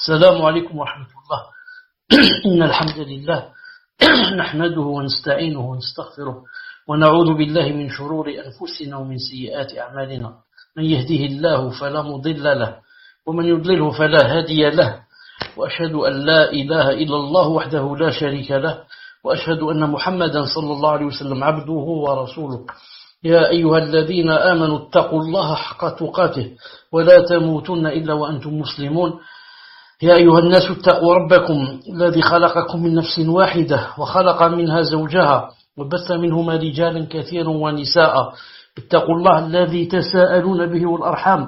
السلام عليكم ورحمة الله. إن الحمد لله نحمده ونستعينه ونستغفره ونعوذ بالله من شرور أنفسنا ومن سيئات أعمالنا. من يهده الله فلا مضل له ومن يضلله فلا هادي له، وأشهد أن لا إله إلا الله وحده لا شريك له، وأشهد أن محمدا صلى الله عليه وسلم عبده ورسوله. يا أيها الذين آمنوا اتقوا الله حق تقاته ولا تموتن إلا وأنتم مسلمون. يا أيها الناس اتقوا ربكم الذي خلقكم من نفس واحدة وخلق منها زوجها وبث منهما رجالا كثيرا ونساء. اتقوا الله الذي تساءلون به والأرحام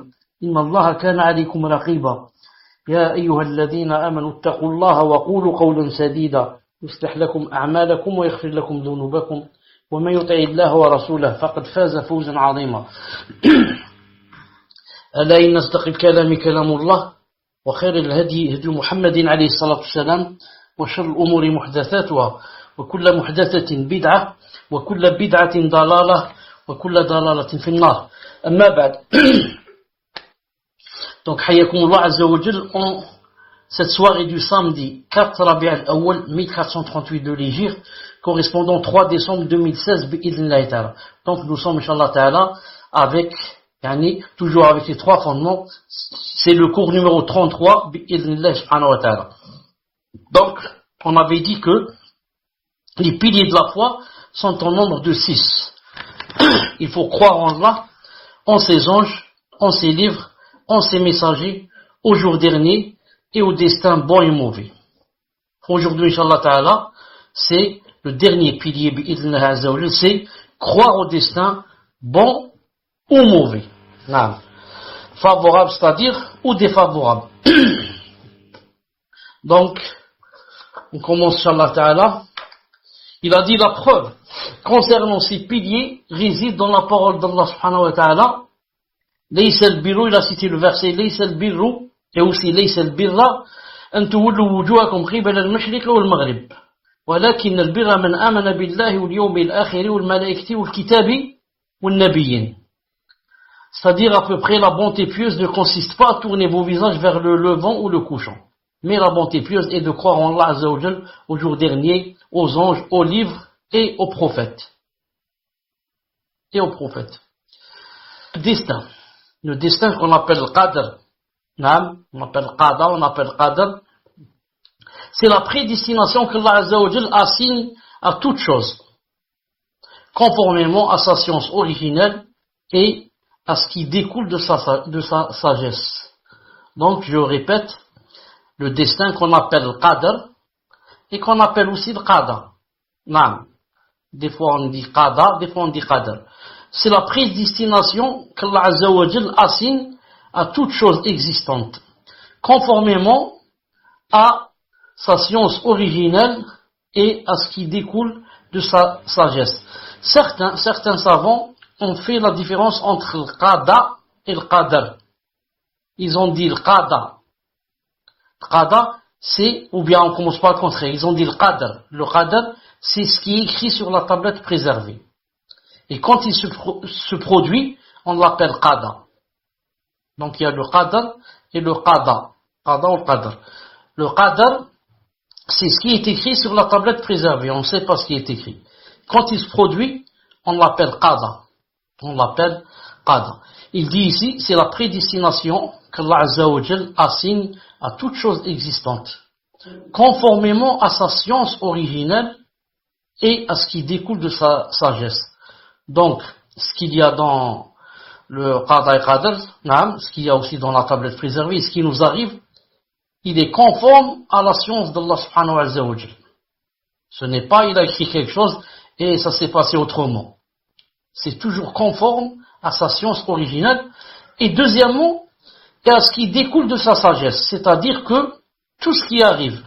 إن الله كان عليكم رقيبا. يا أيها الذين آمنوا اتقوا الله وقولوا قولا سديدا يصلح لكم أعمالكم ويغفر لكم ذنوبكم، ومن يطع الله ورسوله فقد فاز فوزا عظيما. ألا إن أصدق الكلام كلام الله، وخير الهدي هدي محمد عليه الصلاة والسلام، وشر الأمور محدثاتها، وكل محدثة بدعة، وكل بدعة ضلالة، وكل ضلالة في النار. أما بعد. Donc, Hayyakumullah Azza wa Jal, en cette soirée du samedi 4 Rabi' al-Awwal 1438 de l'Hégire, correspondant 3 décembre 2016, bi'idhnillahi ta'ala. Donc, nous sommes, Inch'Allah ta'ala, avec, toujours avec les trois fondements. C'est le cours numéro 33, bi'idhnillahi subhanahu wa ta'ala. Donc, on avait dit que les piliers de la foi sont en nombre de 6. Il faut croire en Allah, en ses anges, en ses livres, en ses messagers, au jour dernier et au destin bon et mauvais. Aujourd'hui, Inch'Allah ta'ala, c'est le dernier pilier, bi'idhnillahi azza wa jal, c'est croire au destin bon ou mauvais. Non. Favorable, c'est-à-dire, ou défavorable. Donc, on commence, Inch'Allah ta'ala. Il a dit la preuve concernant ces piliers réside dans la parole d'Allah subhanahu wa ta'ala. ليس البر, il a cité le verset ليس البر et aussi ليس البر أن تولوا وجوهكم قبل المشرق والمغرب ولكن البر من آمن بالله واليوم الآخر والملائكة والكتاب والنبيين. C'est-à-dire à peu près la bonté pieuse ne consiste pas à tourner vos visages vers le levant ou le couchant, mais la bonté pieuse est de croire en Allah Azza wa Jal, au jour dernier, aux anges, aux livres et aux prophètes. Destin. Le destin qu'on appelle Qadr, on appelle Qadr, c'est la prédestination que Allah Azza wa Jal assigne à toute chose, conformément à sa science originelle et à ce qui découle de sa sagesse. Donc, je répète, le destin qu'on appelle Qadr et qu'on appelle aussi le Qada. Des fois on dit Qada, des fois on dit Qadr. C'est la prédestination qu'Allah Azza wa Jal assigne à toute chose existante, conformément à sa science originelle et à ce qui découle de sa sagesse. Certains savants ont fait la différence entre le Qada et le Qadr. Ils ont dit le Qada. Le Qada, c'est, ou bien on commence par le contraire, ils ont dit le Qadr. Le Qadr, c'est ce qui est écrit sur la tablette préservée. Et quand il se produit, on l'appelle Qada. Donc il y a le Qadr et le Qada. Qada ou Qadr. Le Qadr, c'est ce qui est écrit sur la tablette préservée. On ne sait pas ce qui est écrit. Quand il se produit, on l'appelle Qada. Il dit ici, c'est la prédestination qu'Allah Azza wa Jal assigne à toute chose existante, conformément à sa science originelle et à ce qui découle de sa sagesse. Donc, ce qu'il y a dans le Qada et Qadr, ce qu'il y a aussi dans la tablette préservée, ce qui nous arrive, il est conforme à la science d'Allah subhanahu wa ta'ala. Ce n'est pas, il a écrit quelque chose et ça s'est passé autrement. C'est toujours conforme à sa science originelle. Et deuxièmement, et à ce qui découle de sa sagesse. C'est-à-dire que tout ce qui arrive,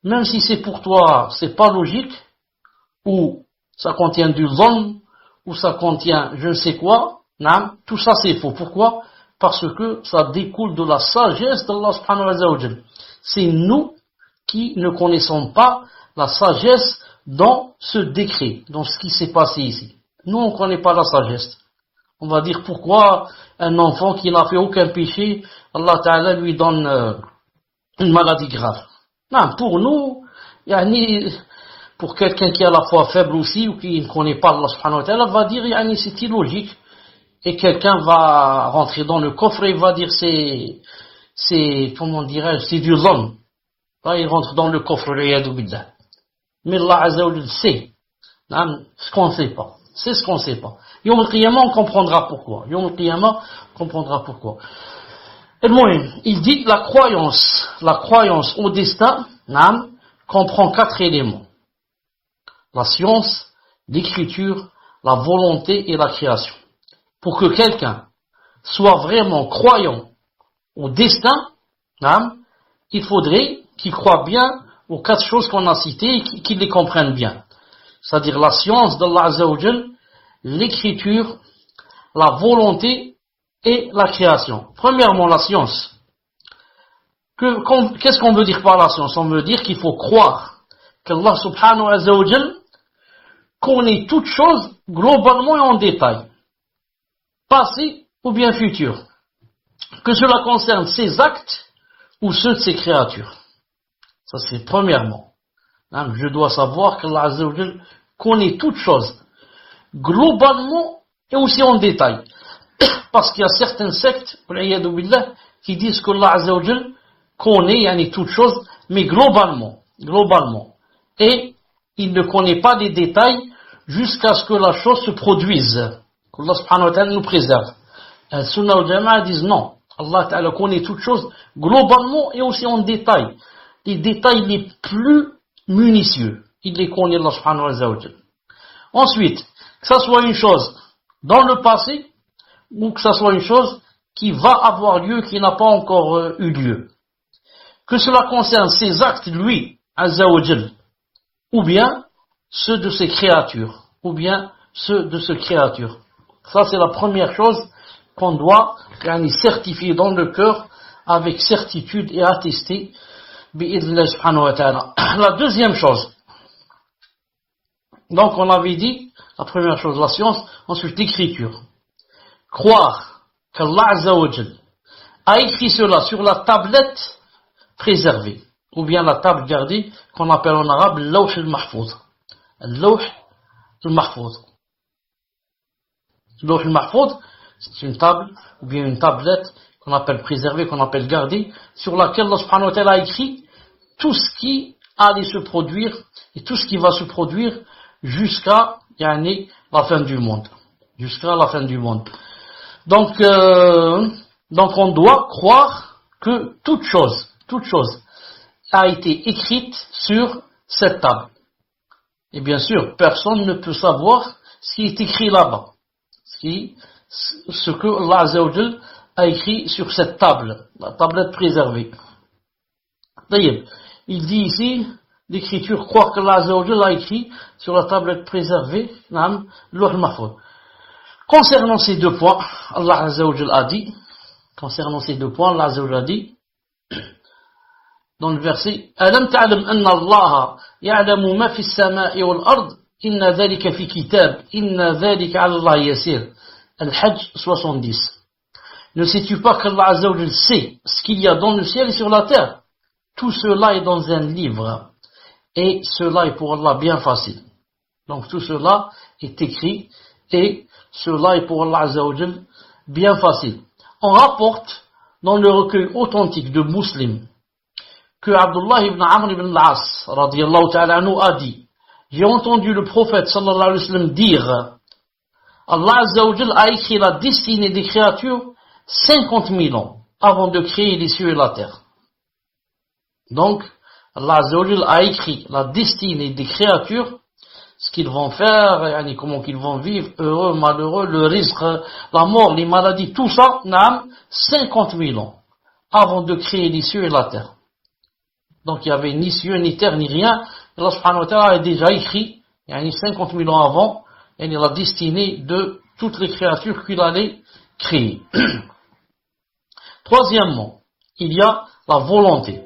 même si c'est pour toi, c'est pas logique, ou ça contient du zon, ou ça contient je ne sais quoi, tout ça c'est faux. Pourquoi? Parce que ça découle de la sagesse d'Allah subhanahu wa ta'ala. C'est nous qui ne connaissons pas la sagesse dans ce décret, dans ce qui s'est passé ici. Nous on ne connaît pas la sagesse. On va dire pourquoi un enfant qui n'a fait aucun péché, Allah Ta'ala lui donne une maladie grave. Non, pour nous, yani, pour quelqu'un qui est à la fois faible aussi ou qui ne connaît pas Allah subhanahu wa ta'ala, va dire yani, c'est illogique. Et quelqu'un va rentrer dans le coffre et va dire comment dirais-je, c'est du zon. Là, il rentre dans le coffre, billah. Mais Allah Azza wa Jal sait ce qu'on ne sait pas. C'est ce qu'on ne sait pas. Yom al-Qiyamah, on comprendra pourquoi. Yom al-Qiyamah, on comprendra pourquoi. Et il dit la croyance au destin, comprend 4 éléments. La science, l'écriture, la volonté et la création. Pour que quelqu'un soit vraiment croyant au destin, il faudrait qu'il croie bien aux 4 choses qu'on a citées et qu'il les comprenne bien. C'est-à-dire la science d'Allah Azza wa Jal, l'écriture, la volonté et la création. Premièrement, la science. Qu'est-ce qu'on veut dire par la science? On veut dire qu'il faut croire qu'Allah subhanahu wa Jal connaît toutes choses globalement et en détail, passé ou bien futur, que cela concerne ses actes ou ceux de ses créatures. Ça c'est premièrement. Je dois savoir qu'Allah Azza wa Jal connaît toutes choses, globalement et aussi en détail. Parce qu'il y a certaines sectes, qui disent qu'Allah Azza wa Jal connaît toutes choses, mais globalement. Et il ne connaît pas les détails jusqu'à ce que la chose se produise. Qu'Allah subhanahu wa ta'ala nous préserve. Sunnah wal Jama'a disent non. Allah ta'ala connaît toutes choses globalement et aussi en détail. Les détails les plus minutieux. Il les connaît, Allah subhanahu wa ta'ala. Ensuite, que ça soit une chose dans le passé ou que ça soit une chose qui va avoir lieu, qui n'a pas encore eu lieu. Que cela concerne ses actes, lui, Azza wa Jal, ou bien ceux de ses créatures, Ça, c'est la première chose qu'on doit certifier dans le cœur avec certitude et attester. La deuxième chose, donc on avait dit, la première chose, la science, ensuite l'écriture. Croire qu'Allah Azza wa Jal a écrit cela sur la tablette préservée, ou bien la table gardée, qu'on appelle en arabe Lawh al-Mahfouz. Lawh al-Mahfouz. Lawh al-Mahfouz, c'est une table, ou bien une tablette, qu'on appelle préservée, qu'on appelle gardée, sur laquelle Allah subhanahu wa ta'ala a écrit tout ce qui allait se produire, et tout ce qui va se produire jusqu'à la fin du monde. Jusqu'à la fin du monde. Donc on doit croire que toute chose a été écrite sur cette table. Et bien sûr, personne ne peut savoir ce qui est écrit là-bas. Ce que Allah Azza wa Jal a écrit sur cette table, la tablette préservée. D'ailleurs, il dit ici, l'écriture, croire que Allah Azza wa Jal a écrit sur la tablette préservée, Lawh al-Mahfouz. Concernant ces 2 points, Allah Azza wa Jal a dit, dans le verset, Alam ta'lam anna Allah ya'lamu ma fi as-sama'i wal ard, inna dhalika fi kitab, inna dhalika 'ala Allah yasir. Al-Hajj 70. Ne sais-tu pas qu'Allah Azza wa Jal sait ce qu'il y a dans le ciel et sur la terre? Tout cela est dans un livre, et cela est pour Allah bien facile. Donc tout cela est écrit, et cela est pour Allah Azza wa Jal bien facile. On rapporte dans le recueil authentique de Muslim que Abdullah ibn Amr ibn al-As radiyallahu ta'ala anhu a dit, j'ai entendu le prophète sallallahu alayhi wa sallam dire, Allah Azza wa Jal a écrit la destinée des créatures 50 000 ans avant de créer les cieux et la terre. Donc Allah Azza wa Jal a écrit la destinée des créatures, ce qu'ils vont faire, comment qu'ils vont vivre, heureux, malheureux, le risque, la mort, les maladies, tout ça, 50 000 ans avant de créer les cieux et la terre. Donc il n'y avait ni cieux, ni terre, ni rien. Allah subhanahu wa ta'ala a déjà écrit, 50 000 ans avant, la destinée de toutes les créatures qu'il allait créer. Troisièmement, il y a la volonté.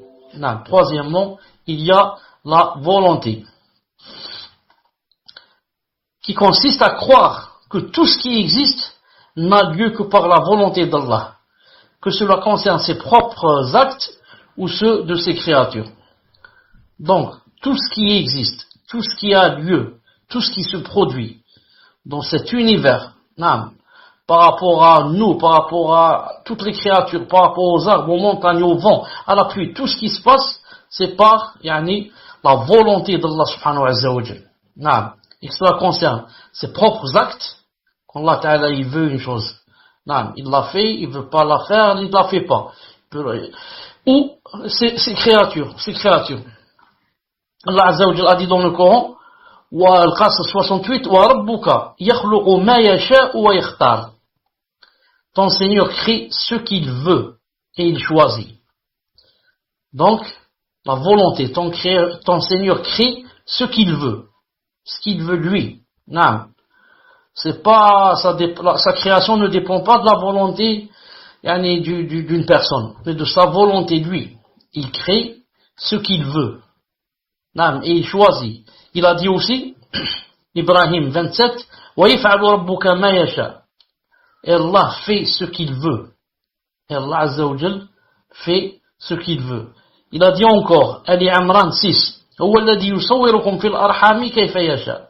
Qui consiste à croire que tout ce qui existe n'a lieu que par la volonté d'Allah, que cela concerne ses propres actes ou ceux de ses créatures. Donc, tout ce qui existe, tout ce qui a lieu, tout ce qui se produit dans cet univers, par rapport à nous, par rapport à toutes les créatures, par rapport aux arbres, aux montagnes, au vent, à la pluie, tout ce qui se passe, c'est par la volonté d'Allah subhanahu wa ta'ala. Et cela concerne ses propres actes, quand Allah ta'ala il veut une chose. Il l'a fait, il veut pas la faire, il ne la fait pas. Ou ses créatures. Allah Azza wa Jalla a dit dans le Coran, Al-Qasas 68, wa rabbuka yakhluqu ma yasha'u wa yakhtar. Ton Seigneur crée ce qu'il veut et il choisit. Donc, la volonté, ton Seigneur crée ce qu'il veut lui. C'est pas, sa création ne dépend pas de la volonté d'une personne, mais de sa volonté lui. Il crée ce qu'il veut. Et il choisit. Il a dit aussi, Ibrahim 27, wa yaf'alu rabbuka ma yasha. Et Allah fait ce qu'il veut. Et Allah Azza wa Jal fait ce qu'il veut. Il a dit encore, Ali Imran 6, huwa alladhi yusawwirukum fil arhami kayfa yasha.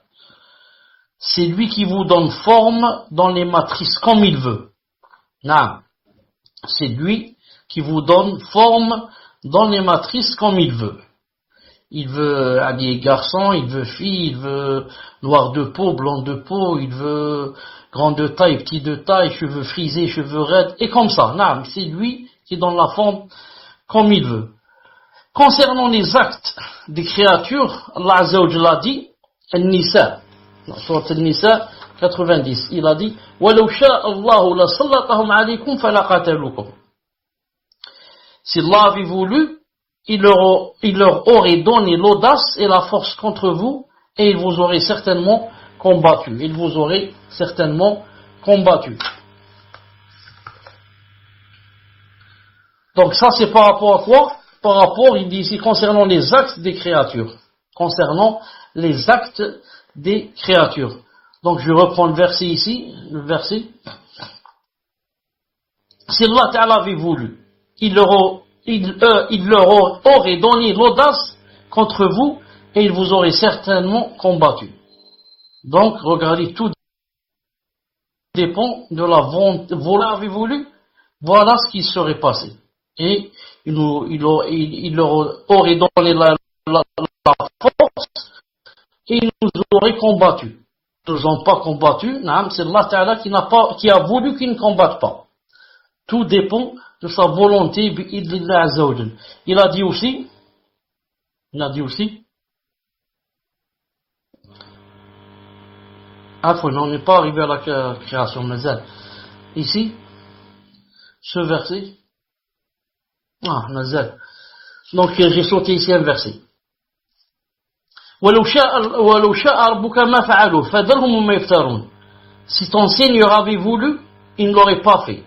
C'est lui qui vous donne forme dans les matrices comme il veut. C'est lui qui vous donne forme dans les matrices comme il veut. Il veut habiller garçon, il veut fille, il veut noir de peau, blanc de peau, il veut grand de taille, petit de taille, cheveux frisés, cheveux raides, et comme ça. C'est lui qui donne la forme comme il veut. Concernant les actes des créatures, Allah Azza wa Jalla dit, An-Nisa, Surat An-Nisa 90, il a dit, وَلَوْ شَاءَ اللَّهُ لَسَلَّطَهُمْ عَلَيْكُمْ فَلَقَاتَلُوكُمْ. Si Allah avait voulu, il leur aurait donné l'audace et la force contre vous, et il vous aurait certainement combattu. Donc ça c'est par rapport à quoi? Par rapport, il dit ici, concernant les actes des créatures. Donc je reprends le verset ici, Si Allah Ta'ala avait voulu, il leur aurait donné l'audace contre vous et il vous aurait certainement combattu. Donc, regardez, tout dépend de la volonté. Vous l'avez voulu, voilà ce qui serait passé. Et il leur aurait donné la force et ils nous auraient combattu. Ils ne nous ont pas combattu, c'est Allah Ta'ala qui a voulu qu'ils ne combattent pas. Tout dépend de sa volonté, bi'idlillah azza wa jal. Il a dit aussi, on n'est pas arrivé à la création, mais ici, ce verset, donc j'ai sauté ici un verset. وَلَوْ شَاءَ رَبُّكَ مَا فَعَلُوا فَذَرْهُمْ وَمَا يَفْتَرُونَ. Si ton Seigneur avait voulu, il ne l'aurait pas fait.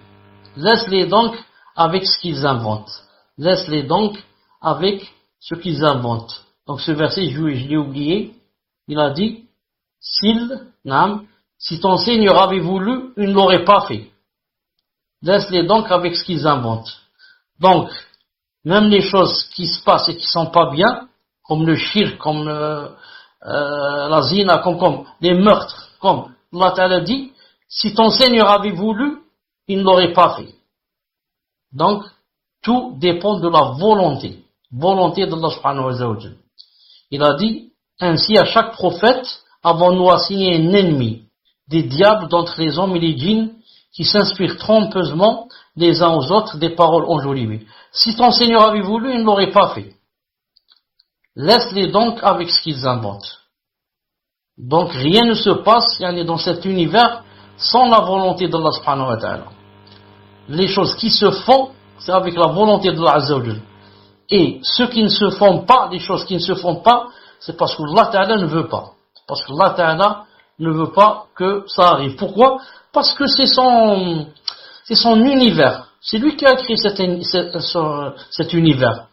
Laisse-les donc avec ce qu'ils inventent. Donc ce verset, je l'ai oublié. Il a dit, si ton Seigneur avait voulu, il ne l'aurait pas fait. Laisse-les donc avec ce qu'ils inventent. Donc, même les choses qui se passent et qui sont pas bien, comme le shirk, comme la zina, comme les meurtres, comme Allah Ta'ala dit, si ton Seigneur avait voulu, il ne l'aurait pas fait. Donc, tout dépend de la volonté d'Allah subhanahu wa ta'ala. Il a dit, ainsi à chaque prophète, avons-nous assigné un ennemi, des diables d'entre les hommes et les djinns, qui s'inspirent trompeusement les uns aux autres des paroles enjolivées. Si ton Seigneur avait voulu, il ne l'aurait pas fait. Laisse-les donc avec ce qu'ils inventent. Donc rien ne se passe dans cet univers sans la volonté d'Allah subhanahu wa ta'ala. Les choses qui se font, c'est avec la volonté d'Allah Azza wa Jal. Et ceux qui ne se font pas, les choses qui ne se font pas, c'est parce que Allah Ta'ala ne veut pas. Parce que Allah Ta'ala ne veut pas que ça arrive. Pourquoi? Parce que c'est son univers. C'est lui qui a créé cet univers.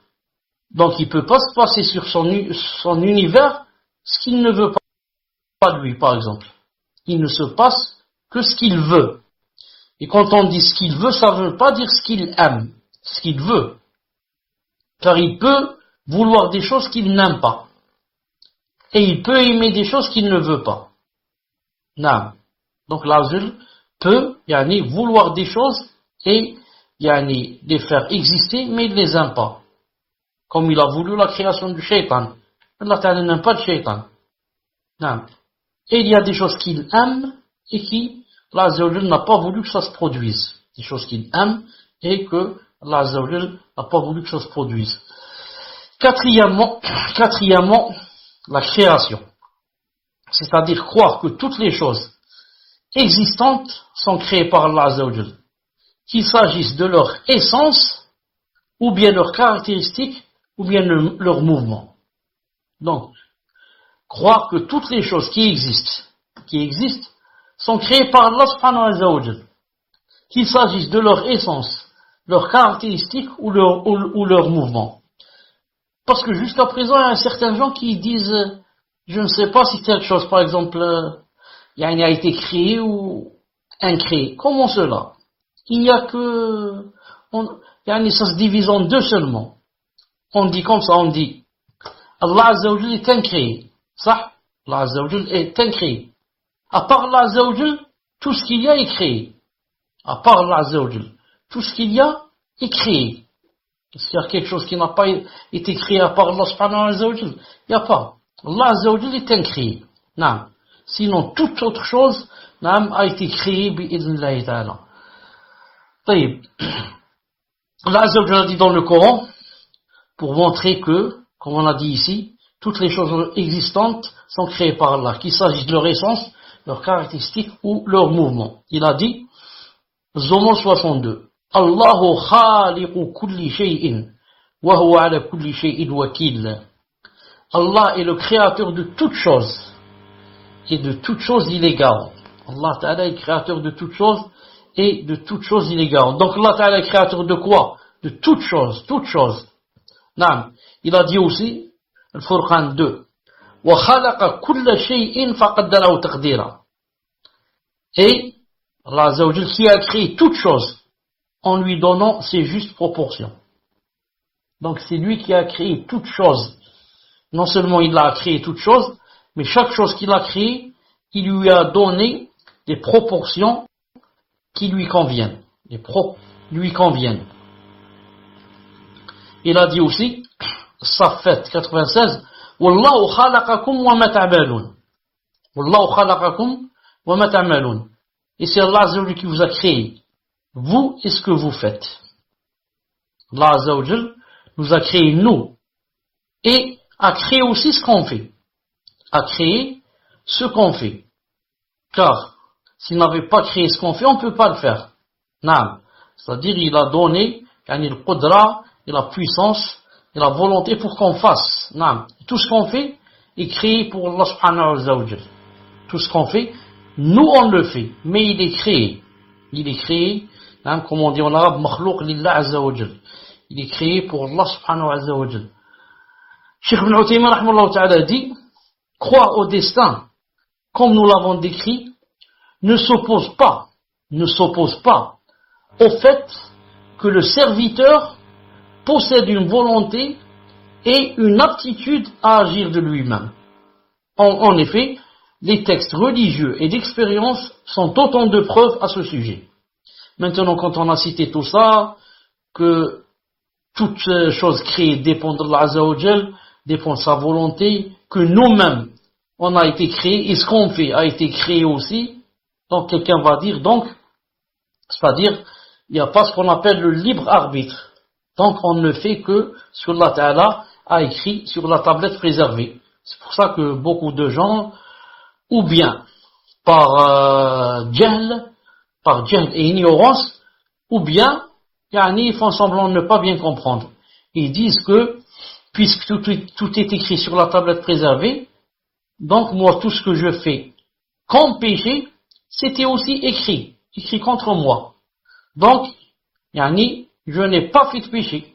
Donc il ne peut pas se passer sur son univers ce qu'il ne veut pas de lui, par exemple. Il ne se passe que ce qu'il veut. Et quand on dit ce qu'il veut, ça ne veut pas dire ce qu'il aime, ce qu'il veut. car il peut vouloir des choses qu'il n'aime pas. Et il peut aimer des choses qu'il ne veut pas. Naam. Donc l'Azul peut vouloir des choses et les faire exister, mais il ne les aime pas. Comme il a voulu la création du shaitan. Allah Ta'ala n'aime pas le shaitan. Naam. Et il y a des choses qu'il aime et qui, l'Azul n'a pas voulu que ça se produise. Des choses qu'il aime et que l'Azul n'a pas voulu que ça se produise. Quatrièmement, la création. C'est-à-dire croire que toutes les choses existantes sont créées par Allah Azza wa Jal, qu'il s'agisse de leur essence, ou bien leurs caractéristiques, ou bien leur mouvement. Donc, croire que toutes les choses qui existent, sont créées par Allah Subhanahu wa Jal, qu'il s'agisse de leur essence, leurs caractéristiques, ou leur mouvement. Parce que jusqu'à présent, il y a certains gens qui disent, je ne sais pas si telle chose, par exemple, a été créée ou incréée. Comment cela? Il n'y a que, ça se divise en deux seulement. On dit comme ça, on dit, Allah Azza wa Jal est incréé. Ça, Allah Azza wa Jal est incréé. À part Allah Azza wa Jal, tout ce qu'il y a est créé. À part Allah Azza wa Jal, tout ce qu'il y a est créé. Est-ce qu'il y a quelque chose qui n'a pas été créé à part Allah subhanahu wa Jal? Il n'y a pas. Allah Azza wa Jal est incréé. Non. Sinon, toute autre chose a été créée bi'idhnillahi ta'ala. Allah Azza wa Jal a dit dans le Coran, pour montrer que, comme on a dit ici, toutes les choses existantes sont créées par Allah, qu'il s'agisse de leur essence, leurs caractéristiques ou leur mouvement. Il a dit, Zomo 62, Allahu khaliqu kulli shay'in, wa huwa ala kulli shay'in wakil. Allah est le créateur de toutes choses, et de toutes choses il est garant. Allah Ta'ala est créateur de toutes choses, et de toutes choses il est garant. Donc Allah Ta'ala est créateur de quoi? De toutes choses, toutes choses. Naam. Il a dit aussi, le Furqan 2, wa khalaqa kulla shay'in faqaddarahu taqdira. Et Allah Azza wa Jal qui a créé toutes choses en lui donnant ses justes proportions. Donc c'est lui qui a créé toutes choses. Non seulement il a créé toutes choses, mais chaque chose qu'il a créée, il lui a donné des proportions qui lui conviennent. Lui conviennent. Il a dit aussi, Safat 96, Wallahu khalaqakum wa ma ta'malun. Wallahu khalaqakum wa ma ta'malun. Et c'est Allah Azza wa Jal qui vous a créé, vous et ce que vous faites. Allah Azza wa Jal nous a créé nous et a créé aussi ce qu'on fait. A créé ce qu'on fait. Car s'il n'avait pas créé ce qu'on fait, on ne peut pas le faire. Naam. C'est-à-dire il a donné le qudra et la puissance et la volonté pour qu'on fasse. Naam. Tout ce qu'on fait est créé pour Allah subhanahu wa ta'ala. Tout ce qu'on fait, nous on le fait, mais il est créé. Il est créé, comme on dit en arabe, makhlouq lillah azza wa jal. Il est créé pour Allah subhanahu wa ta'ala. Cheikh Ibn Uthaymin rahimahullah ta'ala dit, croire au destin, comme nous l'avons décrit, ne s'oppose pas au fait que le serviteur possède une volonté et une aptitude à agir de lui-même. En effet, les textes religieux et d'expérience sont autant de preuves à ce sujet. Maintenant, quand on a cité tout ça, que toute chose créée dépend de Allah Azza wa Jal, dépend de sa volonté, que nous-mêmes, on a été créés, et ce qu'on fait a été créé aussi, donc quelqu'un va dire, donc, c'est-à-dire, il n'y a pas ce qu'on appelle le libre arbitre. Donc, on ne fait que ce que Allah Ta'ala a écrit sur la tablette préservée. C'est pour ça que beaucoup de gens, ou bien par jahl et ignorance, ou bien ils font semblant de ne pas bien comprendre. Ils disent que puisque tout est écrit sur la tablette préservée, donc moi tout ce que je fais comme péché, c'était aussi écrit contre moi. Donc je n'ai pas fait de péché.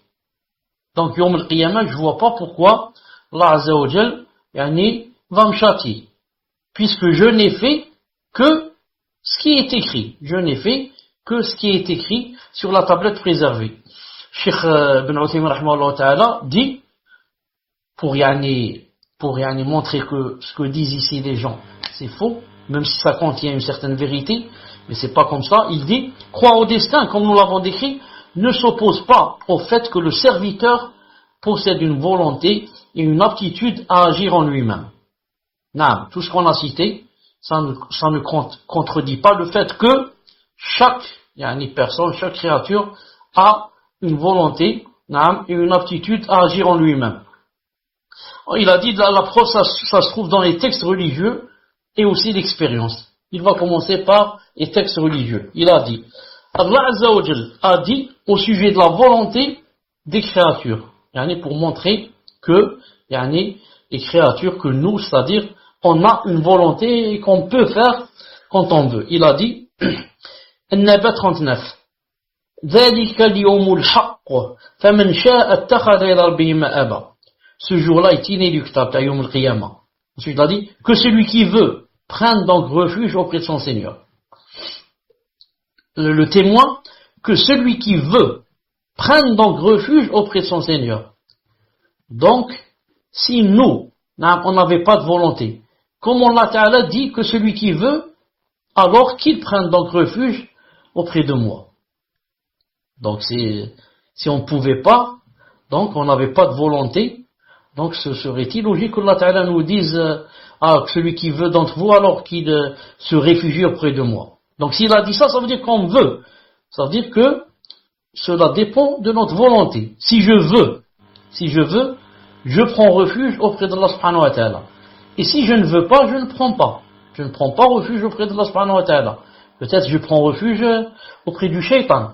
Donc Yawm al-Qiyamah, je vois pas pourquoi Allah Azza wa Jal va me châtier. Puisque je n'ai fait que ce qui est écrit. Je n'ai fait que ce qui est écrit sur la tablette préservée. Cheikh Ibn Uthaymin rahimahullah ta'ala dit, pour montrer que ce que disent ici les gens, c'est faux, même si ça contient une certaine vérité, mais c'est pas comme ça. Il dit, croire au destin, comme nous l'avons décrit, ne s'oppose pas au fait que le serviteur possède une volonté et une aptitude à agir en lui-même. Non, tout ce qu'on a cité, ça ne contredit pas le fait que chaque personne, chaque créature a une volonté et une aptitude à agir en lui-même. Il a dit, la preuve, ça se trouve dans les textes religieux et aussi l'expérience. Il va commencer par les textes religieux. Il a dit, Allah Azza wa Jal a dit au sujet de la volonté des créatures, pour montrer que les créatures, que nous, c'est-à-dire on a une volonté et qu'on peut faire quand on veut. Il a dit, An-Naba 39, ذلك اليوم الحق فمن شاء اتخذ إلى ربه مآبا. Ce jour-là est inéluctable, Yawm al-Qiyamah. Ensuite, il a dit que celui qui veut prenne donc refuge auprès de son Seigneur. Le témoin, que celui qui veut prenne donc refuge auprès de son Seigneur. Donc, si nous, on n'avait pas de volonté, comme Allah Ta'ala dit que celui qui veut, alors qu'il prenne donc refuge auprès de moi. Donc, si on ne pouvait pas, donc on n'avait pas de volonté, donc ce serait-il logique que Allah Ta'ala nous dise que celui qui veut d'entre vous, alors qu'il se réfugie auprès de moi. Donc s'il a dit ça, ça veut dire qu'on veut. Ça veut dire que cela dépend de notre volonté. Si je veux, je prends refuge auprès d'Allah subhanahu wa ta'ala. Et si je ne veux pas, je ne prends pas. Je ne prends pas refuge auprès d'Allah subhanahu wa ta'ala. Peut-être je prends refuge auprès du shaitan.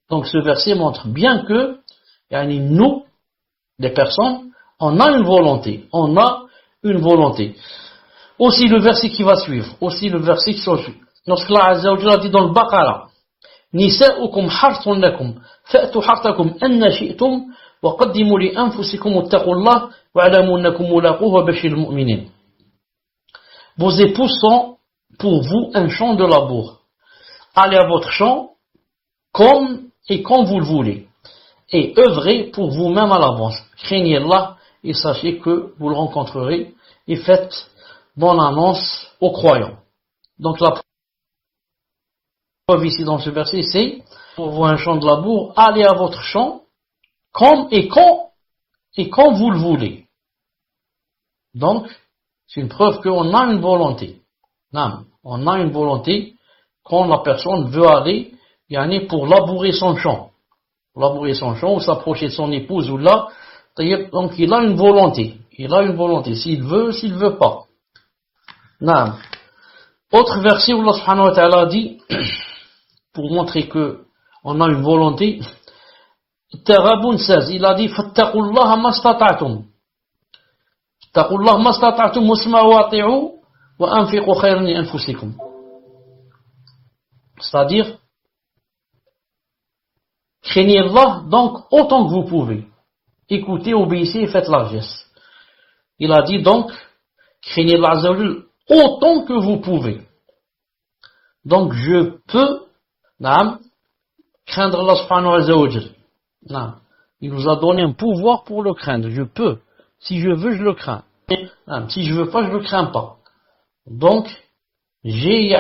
Donc ce verset montre bien que nous, les personnes, on a une volonté. On a une volonté. Aussi le verset qui va suivre. Lorsque Allah Azza wa Jalla a dit dans le Baqara, Nisa'ukum harthun lakum, fa'tu harthakum anna shi'tum, wa qaddimu li anfusikum wattaqullah, wa'alamu annakum mulaquhu wa bashiril mu'minin. Vos épouses sont pour vous un champ de labour. Allez à votre champ comme et quand vous le voulez. Et œuvrez pour vous-même à l'avance. Craignez Allah et sachez que vous le rencontrerez et faites bonne annonce aux croyants. Donc la preuve ici dans ce verset, c'est pour vous un champ de labour, allez à votre champ comme et quand vous le voulez. Donc, c'est une preuve qu'on a une volonté. Non, on a une volonté quand la personne veut aller, pour labourer son champ. Labourer son champ ou s'approcher de son épouse ou là, donc il a une volonté. S'il veut pas. Non. Autre verset où Allah subhanahu wa ta'ala dit, pour montrer que on a une volonté, Taghabun 16, il a dit, Fattaqullaha mastata'tum. Fattaqullaha mastata'tum wasma'u wati'u wa anfiqu khayran li anfusikum. C'est-à-dire, craignez Allah donc autant que vous pouvez. Écoutez, obéissez et faites largesse. Il a dit donc, craignez Allah Azza wa Jalla autant que vous pouvez. Donc je peux craindre Allah subhanahu wa ta'ala. Il nous a donné un pouvoir pour le craindre. Je peux. Si je veux, je le crains. Si je veux pas, je le crains pas. Donc, j'ai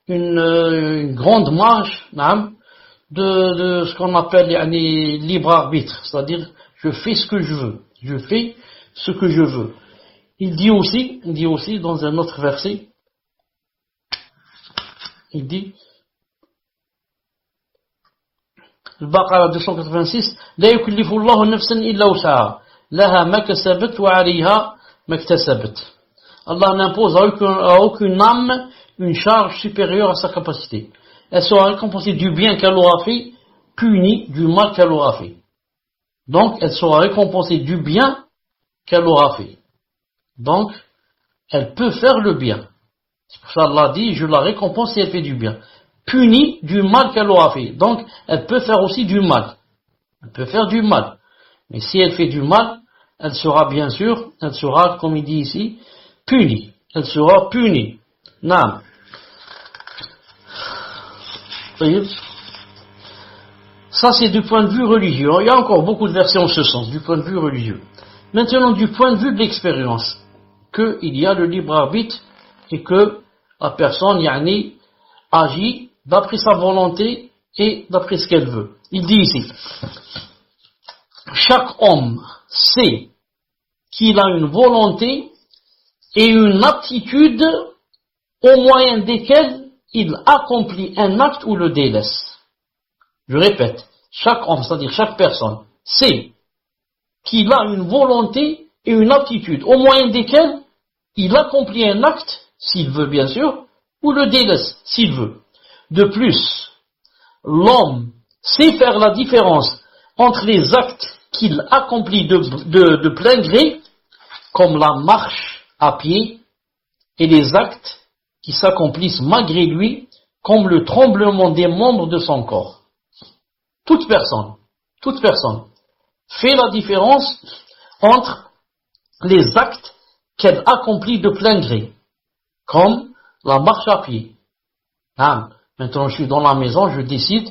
une grande marge de ce qu'on appelle libre arbitre. C'est-à-dire, je fais ce que je veux. Je fais ce que je veux. Il dit aussi dans un autre verset, il dit, le Baqara 286, لا يكلف الله نفسا إلا وسعها لها ما كسبت وعليها ما اكتسبت. Allah n'impose à aucune âme une charge supérieure à sa capacité. Elle sera récompensée du bien qu'elle aura fait, punie du mal qu'elle aura fait. Donc, elle sera récompensée du bien qu'elle aura fait. Donc, elle peut faire le bien. C'est pour ça qu'Allah dit, je la récompense si elle fait du bien. Punie du mal qu'elle aura fait. Donc, elle peut faire aussi du mal. Elle peut faire du mal. Mais si elle fait du mal, elle sera bien sûr, comme il dit ici, punie. Elle sera punie. Naam. Ça, c'est du point de vue religieux. Il y a encore beaucoup de versets en ce sens, du point de vue religieux. Maintenant, du point de vue de l'expérience, qu'il y a le libre arbitre et que la personne, yani, agit d'après sa volonté et d'après ce qu'elle veut. Il dit ici, chaque homme sait qu'il a une volonté et une aptitude au moyen desquelles il accomplit un acte ou le délaisse. Je répète, chaque homme, c'est-à-dire chaque personne, sait qu'il a une volonté et une aptitude au moyen desquelles il accomplit un acte, s'il veut bien sûr, ou le délaisse, s'il veut. De plus, l'homme sait faire la différence entre les actes qu'il accomplit de plein gré, comme la marche à pied, et les actes qui s'accomplissent malgré lui, comme le tremblement des membres de son corps. Toute personne fait la différence entre les actes qu'elle accomplit de plein gré, comme la marche à pied. Maintenant, je suis dans la maison, je décide,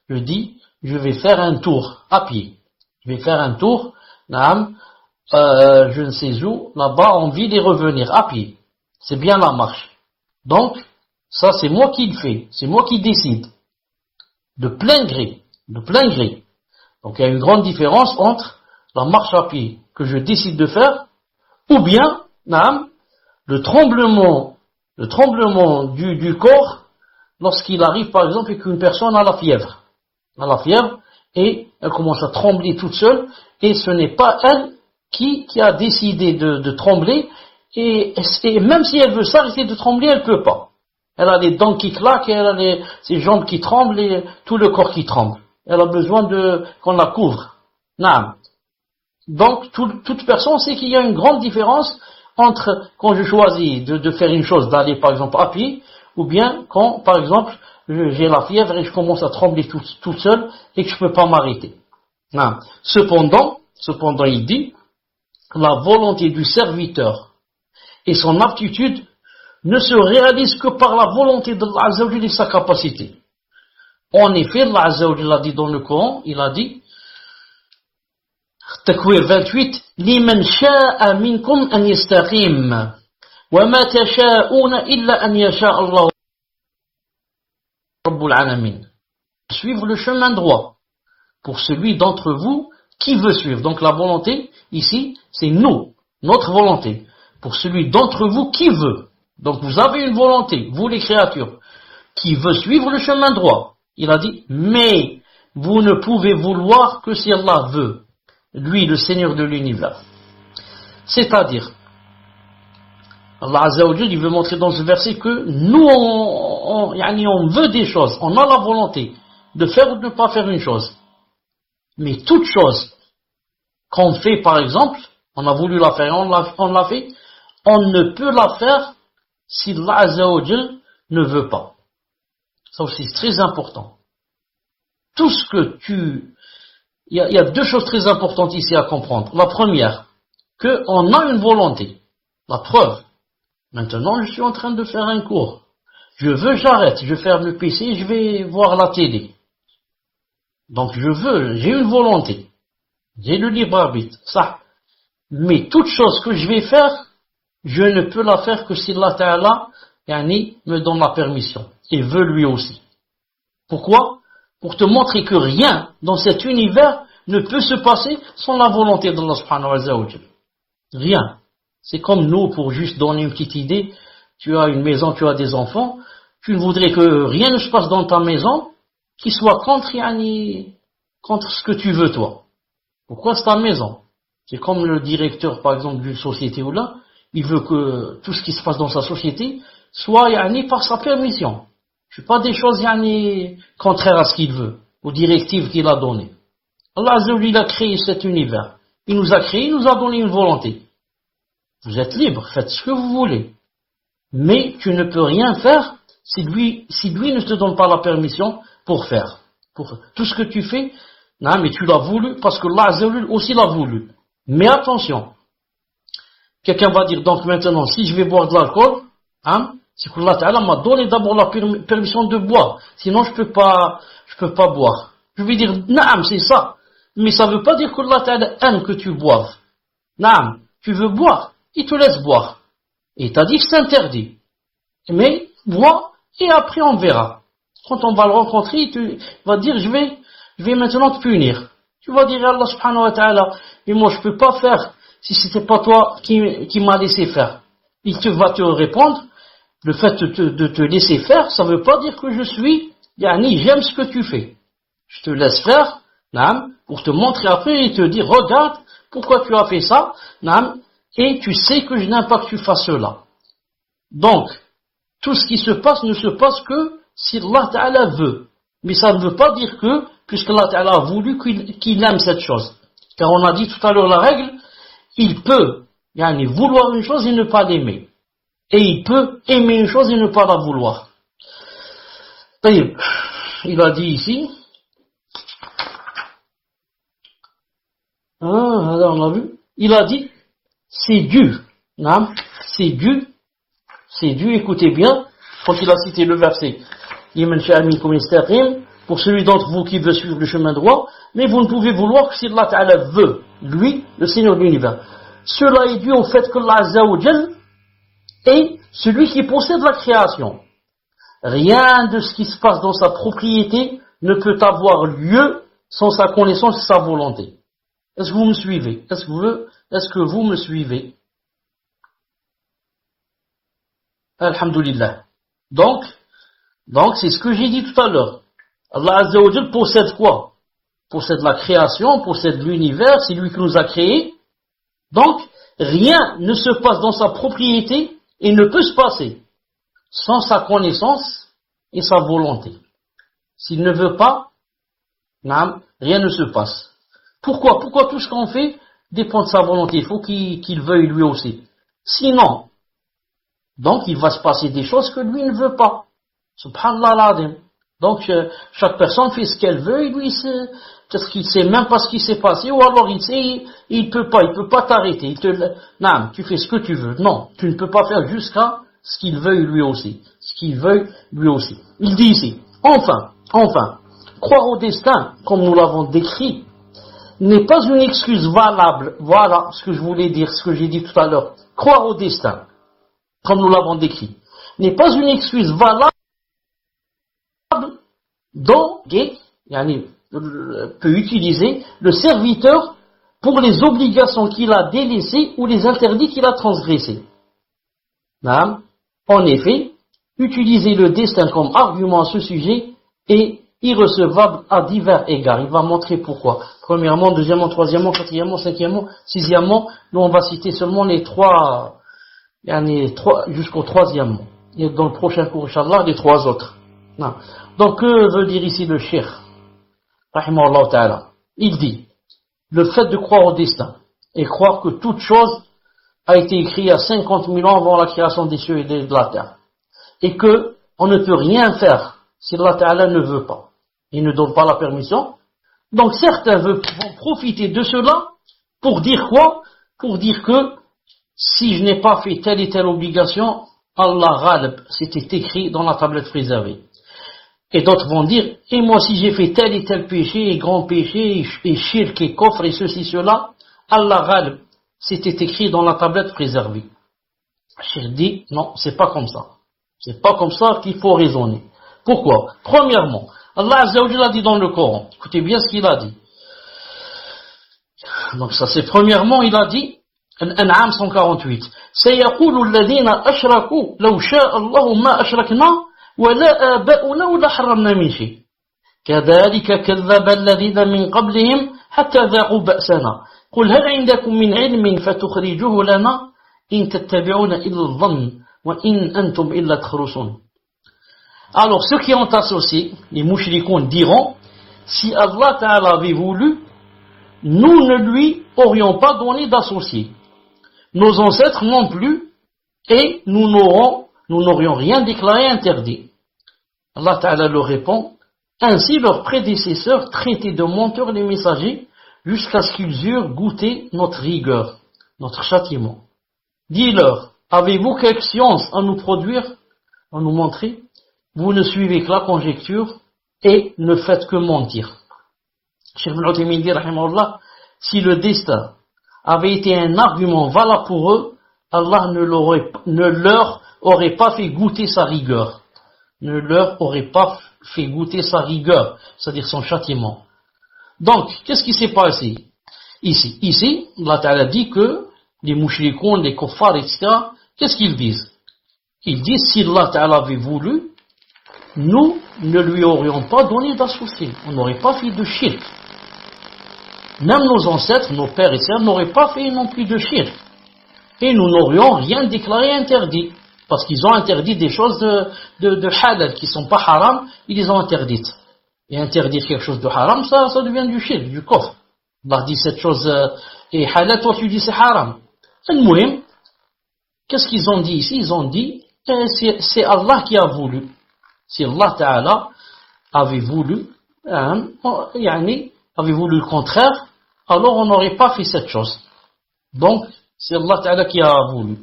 je dis, je vais faire un tour à pied. Je vais faire un tour, je ne sais où, là-bas, en ville et revenir à pied. C'est bien la marche. Donc, ça, c'est moi qui le fais, c'est moi qui décide. De plein gré. Donc, il y a une grande différence entre la marche à pied que je décide de faire, ou bien, le tremblement du corps lorsqu'il arrive, par exemple, et qu'une personne a la fièvre, et elle commence à trembler toute seule, et ce n'est pas elle qui a décidé de trembler, et même si elle veut s'arrêter de trembler, elle peut pas. Elle a les dents qui claquent, elle a ses jambes qui tremblent, et tout le corps qui tremble. Elle a besoin qu'on la couvre. Donc, toute personne sait qu'il y a une grande différence entre quand je choisis de faire une chose, d'aller par exemple à pied, ou bien quand, par exemple, j'ai la fièvre et je commence à trembler toute seule et que je ne peux pas m'arrêter. Cependant, il dit, la volonté du serviteur et son aptitude ne se réalisent que par la volonté d'Allah Azza wa Jalla et sa capacité. En effet, Allah Azza wa Jalla a dit dans le Coran, il a dit, Takwir 28, Liman sha'a minkum an yastaqim, wa ma tasha'una illa an yasha' Allah Rabbul Alamin. Suivre le chemin droit pour celui d'entre vous qui veut suivre. Donc la volonté, ici, c'est nous, notre volonté. Pour celui d'entre vous qui veut. Donc vous avez une volonté, vous les créatures, qui veut suivre le chemin droit. Il a dit, mais vous ne pouvez vouloir que si Allah veut, lui le Seigneur de l'univers. C'est-à-dire, Allah Azza wa Jalla, il veut montrer dans ce verset que nous, on veut des choses, on a la volonté de faire ou de ne pas faire une chose. Mais toute chose qu'on fait, par exemple, on a voulu la faire, on l'a fait, on ne peut la faire si Allah Azza wa Jalla ne veut pas. Ça aussi, c'est très important. Tout ce que il y a deux choses très importantes ici à comprendre. La première, qu'on a une volonté. La preuve. Maintenant, je suis en train de faire un cours. J'arrête, je ferme le PC, je vais voir la télé. Donc j'ai une volonté. J'ai le libre arbitre. Ça. Mais toute chose que je vais faire, je ne peux la faire que si Allah Ta'ala, me donne la permission. Et veut lui aussi. Pourquoi? Pour te montrer que rien dans cet univers ne peut se passer sans la volonté d'Allah subhanahu wa ta'ala. Rien. C'est comme nous, pour juste donner une petite idée, tu as une maison, tu as des enfants, tu ne voudrais que rien ne se passe dans ta maison qui soit contre ce que tu veux toi. Pourquoi c'est ta maison? C'est comme le directeur, par exemple, d'une société ou là, il veut que tout ce qui se passe dans sa société soit par sa permission. Je ne fais pas des choses contraires à ce qu'il veut, aux directives qu'il a données. Allah Azza wa Jalla a créé cet univers. Il nous a créé, il nous a donné une volonté. Vous êtes libre, faites ce que vous voulez. Mais tu ne peux rien faire si lui ne te donne pas la permission pour faire. Tout ce que tu fais, mais tu l'as voulu parce que Allah Azza wa Jalla aussi l'a voulu. Mais attention, quelqu'un va dire donc maintenant si je vais boire de l'alcool, c'est que Allah Ta'ala m'a donné d'abord la permission de boire. Sinon je peux pas boire. Je vais dire, naam, c'est ça. Mais ça ne veut pas dire qu'Allah Ta'ala aime que tu boives. Naam, tu veux boire, il te laisse boire. Et il t'a dit que c'est interdit. Mais, bois, et après on verra. Quand on va le rencontrer, il va dire, je vais maintenant te punir. Tu vas dire, Allah subhanahu wa ta'ala, et moi je peux pas faire, si c'était pas toi qui m'a laissé faire. Il va te répondre, le fait de te laisser faire, ça veut pas dire que je suis, j'aime ce que tu fais. Je te laisse faire, naam, pour te montrer après et te dire, regarde, pourquoi tu as fait ça, naam, et tu sais que je n'aime pas que tu fasses cela. Donc, tout ce qui se passe ne se passe que si Allah Ta'ala veut. Mais ça ne veut pas dire que, puisqu'Allah Ta'ala a voulu qu'il aime cette chose. Car on a dit tout à l'heure la règle, il peut vouloir une chose et ne pas l'aimer. Et il peut aimer une chose et ne pas la vouloir. Il a dit ici, alors on a vu, il a dit, c'est dû, écoutez bien, quand il a cité le verset, pour celui d'entre vous qui veut suivre le chemin droit, mais vous ne pouvez vouloir que si Allah Ta'ala veut, lui, le Seigneur de l'univers. Cela est dû au fait que Allah Azza wa Jal est celui qui possède la création. Rien de ce qui se passe dans sa propriété ne peut avoir lieu sans sa connaissance et sa volonté. Est-ce que vous me suivez? Est-ce que vous me suivez? Alhamdulillah. Donc, c'est ce que j'ai dit tout à l'heure. Allah Azza wa Jal possède quoi? Possède la création, possède l'univers, c'est lui qui nous a créés. Donc, rien ne se passe dans sa propriété et ne peut se passer sans sa connaissance et sa volonté. S'il ne veut pas, rien ne se passe. Pourquoi tout ce qu'on fait dépend de sa volonté? Il faut qu'il veuille lui aussi. Sinon, donc il va se passer des choses que lui ne veut pas. Subhanallah l'azim. Donc chaque personne fait ce qu'elle veut et lui peut-être qu'il sait même pas ce qui s'est passé ou alors il sait, il peut pas t'arrêter. Tu fais ce que tu veux. Non, tu ne peux pas faire jusqu'à ce qu'il veuille lui aussi. Il dit ici, enfin, croire au destin, comme nous l'avons décrit, n'est pas une excuse valable. Voilà ce que je voulais dire, ce que j'ai dit tout à l'heure. Croire au destin, comme nous l'avons décrit, n'est pas une excuse valable dont peut utiliser le serviteur pour les obligations qu'il a délaissées ou les interdits qu'il a transgressés. En effet, utiliser le destin comme argument à ce sujet est irrecevable à divers égards. Il va montrer pourquoi. Premièrement, deuxièmement, troisièmement, quatrièmement, cinquièmement, sixièmement. Nous, on va citer seulement les trois jusqu'au troisièmement. Et dans le prochain cours, Inch'Allah, les trois autres. Non. Donc, que veut dire ici le cheikh? Rahimahullah ta'ala. Il dit, le fait de croire au destin et croire que toute chose a été écrite à 50 000 ans avant la création des cieux et de la terre. Et que on ne peut rien faire si Allah Ta'ala ne veut pas. Il ne donne pas la permission. Donc certains vont profiter de cela pour dire quoi? Pour dire que si je n'ai pas fait telle et telle obligation, Allah Ghalib, c'était écrit dans la tablette préservée. Et d'autres vont dire, et moi si j'ai fait tel et tel péché, et grand péché, et shirk, et coffre, et ceci, cela, Allah Ghalib, c'était écrit dans la tablette préservée. Je dis, non, c'est pas comme ça. C'est pas comme ça qu'il faut raisonner. Pourquoi? Premièrement, Allah Azza wa Jalla a dit dans le Coran, écoutez bien ce qu'il a dit. Donc ça c'est premièrement, il a dit, Al-An'am 148, سيقول الذين أشركوا لو شاء الله ما أشركنا ولا آباؤنا ولا حرمنا من شيء كذلك كذب الذين من قبلهم حتى ذاقوا بأسنا قل هل عندكم من علم فتخرجوه لنا إن تتبعون إلا الظن وإن أنتم إلا تخرصون. Alors ceux qui ont associé, les mouchrikoun diront, si Allah Ta'ala avait voulu, nous ne lui aurions pas donné d'associé. Nos ancêtres non plus, et nous n'aurions rien déclaré interdit. Allah Ta'ala leur répond, ainsi leurs prédécesseurs traitaient de menteurs les messagers jusqu'à ce qu'ils eurent goûté notre rigueur, notre châtiment. Dis-leur, avez-vous quelque science à nous produire, à nous montrer? Vous ne suivez que la conjecture et ne faites que mentir. Cheikh Ibn Uthaymin dit, rahimahullah, si le destin avait été un argument valable pour eux, Allah ne leur aurait pas fait goûter sa rigueur. Ne leur aurait pas fait goûter sa rigueur, c'est-à-dire son châtiment. Donc, qu'est-ce qui s'est passé ici, Allah Ta'ala dit que les mouchrikoun, les kuffars, etc., qu'est-ce qu'ils disent? Ils disent, si Allah Ta'ala avait voulu, nous ne lui aurions pas donné d'associé. On n'aurait pas fait de shirk. Même nos ancêtres, nos pères et sœurs n'auraient pas fait non plus de shirk. Et nous n'aurions rien déclaré interdit. Parce qu'ils ont interdit des choses de halal qui ne sont pas haram, ils les ont interdites. Et interdire quelque chose de haram, ça devient du shirk, du kufr. Allah dit cette chose est halal, toi tu dis c'est haram. Qu'est-ce qu'ils ont dit ici? Ils ont dit, c'est Allah qui a voulu. Si Allah Ta'ala avait voulu, avait voulu le contraire, alors on n'aurait pas fait cette chose. Donc, c'est Allah Ta'ala qui a voulu.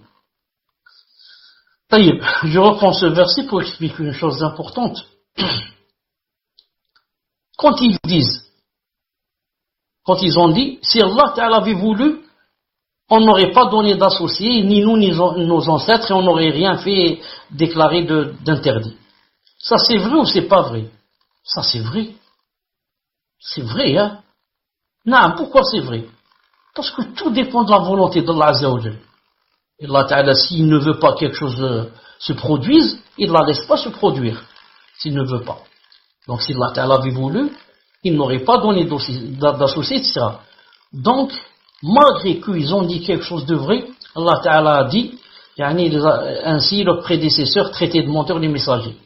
Taïb, je reprends ce verset pour expliquer une chose importante. Quand ils ont dit, si Allah Ta'ala avait voulu, on n'aurait pas donné d'associés, ni nous, ni nos ancêtres, et on n'aurait rien fait déclarer d'interdit. Ça c'est vrai ou c'est pas vrai? Ça c'est vrai. C'est vrai, hein? Non, pourquoi c'est vrai? Parce que tout dépend de la volonté d'Allah Azza wa Jal. Et Allah Ta'ala, s'il ne veut pas que quelque chose se produise, il ne la laisse pas se produire. S'il ne veut pas. Donc si Allah Ta'ala avait voulu, il n'aurait pas donné d'associés, etc. Donc, malgré qu'ils ont dit quelque chose de vrai, Allah Ta'ala a dit, ainsi leurs prédécesseurs traitaient de menteurs les messagers.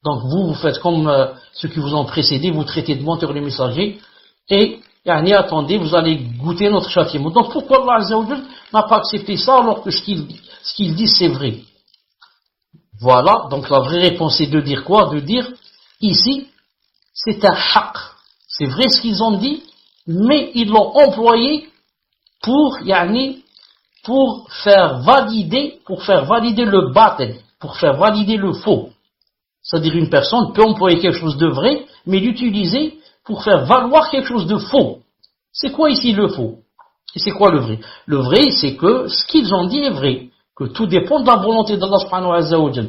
Donc vous faites comme ceux qui vous ont précédé, vous traitez de menteurs les messagers, et attendez, vous allez goûter notre châtiment. Donc pourquoi Allah Azza wa Jal n'a pas accepté ça alors que ce qu'il dit c'est vrai? Voilà, donc la vraie réponse est de dire quoi? De dire, ici, c'est un haqq. C'est vrai ce qu'ils ont dit, mais ils l'ont employé pour faire valider le batil, pour faire valider le faux. C'est-à-dire une personne peut employer quelque chose de vrai, mais l'utiliser pour faire valoir quelque chose de faux. C'est quoi ici le faux? Et c'est quoi le vrai? Le vrai, c'est que ce qu'ils ont dit est vrai, que tout dépend de la volonté d'Allah subhanahu wa ta'ala.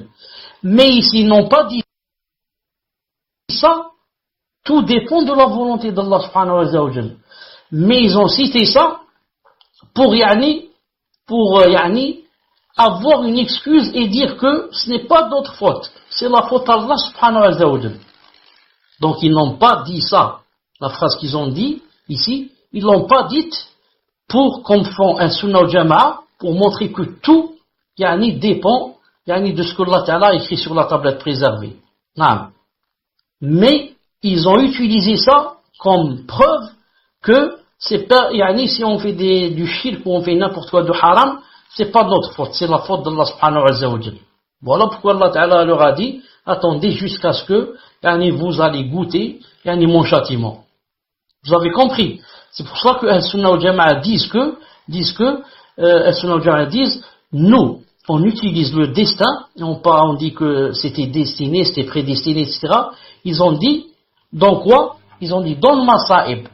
Mais ici, ils n'ont pas dit ça, tout dépend de la volonté d'Allah subhanahu wa ta'ala. Mais ils ont cité ça pour avoir une excuse et dire que ce n'est pas notre faute, c'est la faute d'Allah subhanahu wa ta'ala. Donc ils n'ont pas dit ça, la phrase qu'ils ont dit ici, ils l'ont pas dite pour qu'on fasse un sunnah al-jama'a, pour montrer que tout dépend de ce que Allah Ta'ala a écrit sur la tablette préservée. Non. Mais ils ont utilisé ça comme preuve que c'est pas, si on fait du shirk ou on fait n'importe quoi de haram, c'est pas notre faute, c'est la faute d'Allah subhanahu wa ta'ala. Voilà pourquoi Allah Ta'ala leur a dit, attendez jusqu'à ce que, vous allez goûter, mon châtiment. Vous avez compris? C'est pour ça que Al-Sunnah wal-Jama'a disent nous, on utilise le destin, et on dit que c'était destiné, c'était prédestiné, etc. Ils ont dit, dans quoi? Ils ont dit, dans le masa'ib,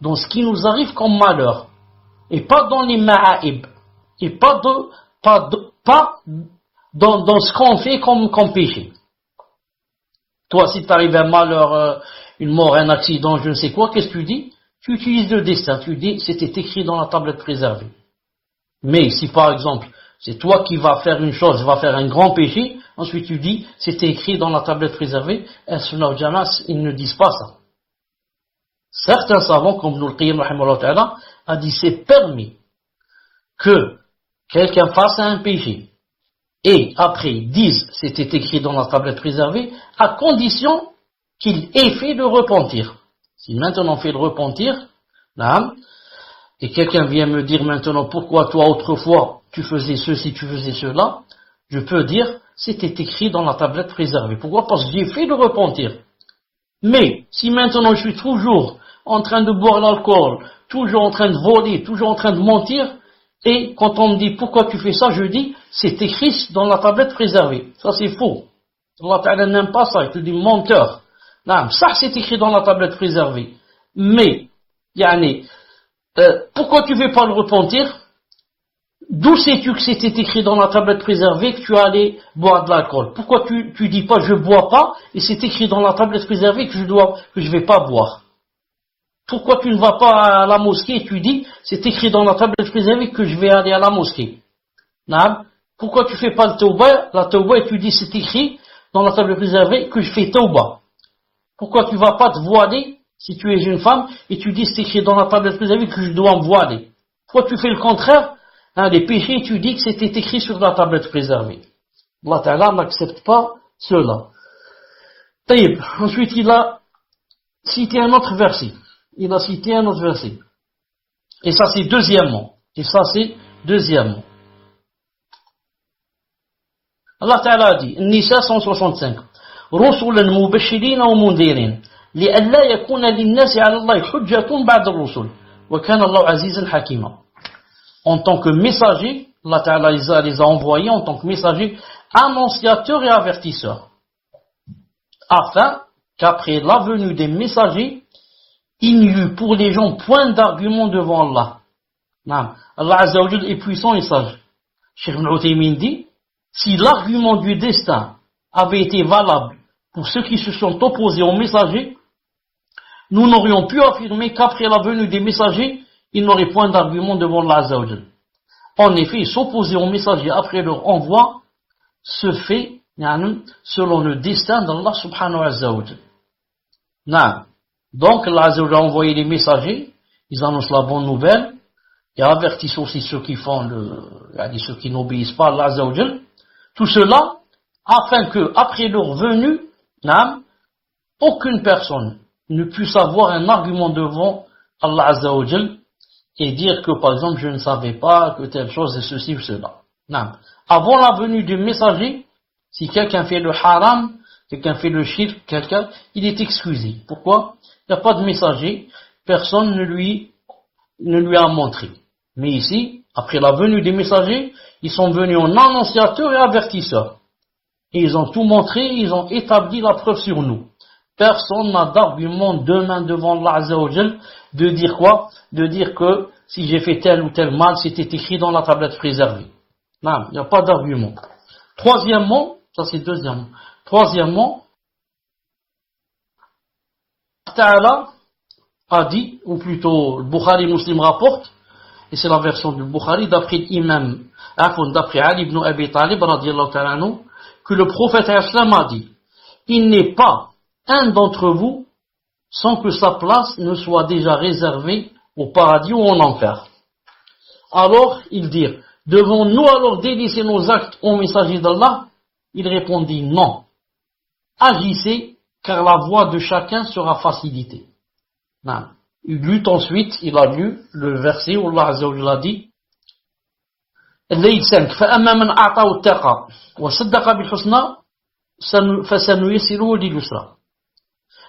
dans ce qui nous arrive comme malheur, et pas dans les ma'aib, et pas dans ce qu'on fait comme péché. Toi, si t'arrive un malheur, une mort, un accident, je ne sais quoi, qu'est-ce que tu dis? Tu utilises le destin, tu dis, c'était écrit dans la tablette préservée. Mais si par exemple, c'est toi qui vas faire une chose, vas faire un grand péché, ensuite tu dis, c'était écrit dans la tablette préservée, Al-Sunnah wal-Jama'a, ils ne disent pas ça. Certains savants, comme Ibn al-Qayyim, a dit, c'est permis que quelqu'un fasse un péché, et après disent, c'était écrit dans la tablette préservée, à condition qu'il ait fait le repentir. Si maintenant on fait le repentir, et quelqu'un vient me dire maintenant pourquoi toi autrefois tu faisais ceci, tu faisais cela, je peux dire c'était écrit dans la tablette préservée. Pourquoi? Parce que j'ai fait le repentir. Mais si maintenant je suis toujours en train de boire l'alcool, toujours en train de voler, toujours en train de mentir, et quand on me dit pourquoi tu fais ça, je dis c'est écrit dans la tablette préservée. Ça c'est faux. Allah Ta'ala n'aime pas ça, il te dit menteur. Ça c'est écrit dans la tablette préservée. Mais Yani, pourquoi tu ne veux pas le repentir? D'où sais-tu que c'était écrit dans la tablette préservée que tu allais boire de l'alcool? Pourquoi tu dis pas je bois pas et c'est écrit dans la tablette préservée que je vais pas boire? Pourquoi tu ne vas pas à la mosquée et tu dis c'est écrit dans la tablette préservée que je vais aller à la mosquée? Non? Pourquoi tu fais pas la tauba et tu dis c'est écrit dans la tablette préservée que je fais tauba? Pourquoi tu vas pas te voiler si tu es une femme et tu dis c'est écrit dans la tablette préservée que je dois me voiler? Pourquoi tu fais le contraire? Les péchés, tu dis que c'était écrit sur la tablette préservée. Allah Ta'ala n'accepte pas cela. Taïb. Ensuite, il a cité un autre verset. Et ça, c'est deuxièmement. Allah Ta'ala a dit, Nisa 165, رُسُلًا مُبَشِّرِينَ وَمُنذِرِينَ لِأَلَّا يَكُونَ لِلنَّاسِ عَلَى اللَّهِ حُجَّةٌ بَعْدَ الرُّسُلِ وَكَانَ اللَّهُ عَزِيزًا حَكِيمًا. En tant que messager, Allah Ta'ala les a envoyés en tant que messagers, annonciateurs et avertisseurs, afin qu'après la venue des messagers, il n'y eut pour les gens point d'argument devant Allah. Non. Allah Azza wa Jal est puissant et sage. Cheikh Ibn Uthaymin dit, si l'argument du destin avait été valable pour ceux qui se sont opposés aux messagers, nous n'aurions pu affirmer qu'après la venue des messagers, il n'aurait point d'argument devant Allah Azza wa Jal. En effet, s'opposer aux messagers après leur envoi se fait selon le destin d'Allah subhanahu wa ta'ala. Donc Allah Azza wa Jal a envoyé les messagers, ils annoncent la bonne nouvelle et avertissent aussi ceux qui ceux qui n'obéissent pas à Allah Azza wa Jal. Tout cela afin que après leur venue, aucune personne ne puisse avoir un argument devant Allah Azza wa Jal et dire que par exemple je ne savais pas que telle chose est ceci ou cela. Non. Avant la venue du messager, si quelqu'un fait le haram, quelqu'un fait le shirk, il est excusé. Pourquoi? Il n'y a pas de messager, personne ne lui a montré. Mais ici, après la venue des messagers, ils sont venus en annonciateurs et avertisseurs. Et ils ont tout montré, ils ont établi la preuve sur nous. Personne n'a d'argument demain devant Allah Azza wa Jal de dire quoi? De dire que si j'ai fait tel ou tel mal, c'était écrit dans la tablette préservée. Non, il n'y a pas d'argument. Troisièmement, ça c'est deuxièmement. Troisièmement, Ta'ala a dit, ou plutôt le Bukhari Muslim rapporte, et c'est la version du Bukhari, d'après l'imam, d'après Ali ibn Abi Talib, radiyallahu ta'ala anhu, que le prophète Islam a dit, il n'est pas un d'entre vous sans que sa place ne soit déjà réservée au paradis ou en enfer. Alors, ils dirent, devons-nous alors délaisser nos actes au messager d'Allah? Il répondit, non. Agissez, car la voie de chacun sera facilitée. Non. Il a lu le verset où Allah Azza wa Jalla dit, الليل 5 فأما من أعطى واتقى وصدق بالحسنى فسنيسره لليسرى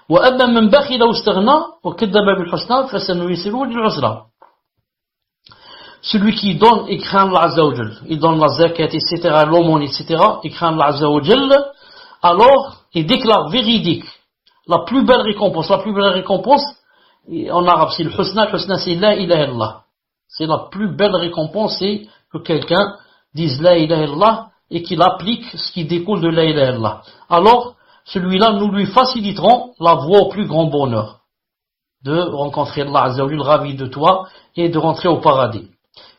وأما من بخل واستغنى وكذب بالحسنى فسنيسره للعسرى. Celui qui donne et craint Allah Azza wa Jalla, il donne la zakat, etc., l'aumône, etc., et craint Allah Azza wa Jalla, alors il déclare véridique la plus belle récompense. La plus belle récompense, en arabe, c'est le husna. Le husna, c'est la ilaha illallah. C'est la plus belle récompense, c'est que quelqu'un dise la ilaha illallah et qu'il applique ce qui découle de la ilaha illallah. Alors, celui-là, nous lui faciliterons la voie au plus grand bonheur de rencontrer Allah Azza wa Jalla, ravi de toi, et de rentrer au paradis.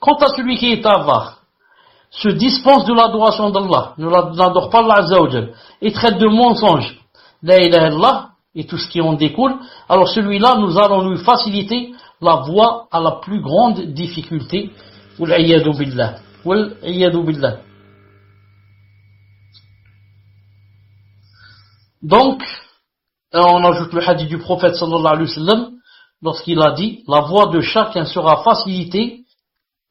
Quant à celui qui est avare, se dispense de l'adoration d'Allah, ne l'adore pas Allah Azza wa Jalla, et traite de mensonge la ilaha illallah et tout ce qui en découle, alors celui-là, nous allons lui faciliter la voie à la plus grande difficulté. Wal-'iyadu billah. Wal-'iyadu billah. Donc, on ajoute le hadith du prophète sallallahu alayhi wa sallam, lorsqu'il a dit, la voie de chacun sera facilitée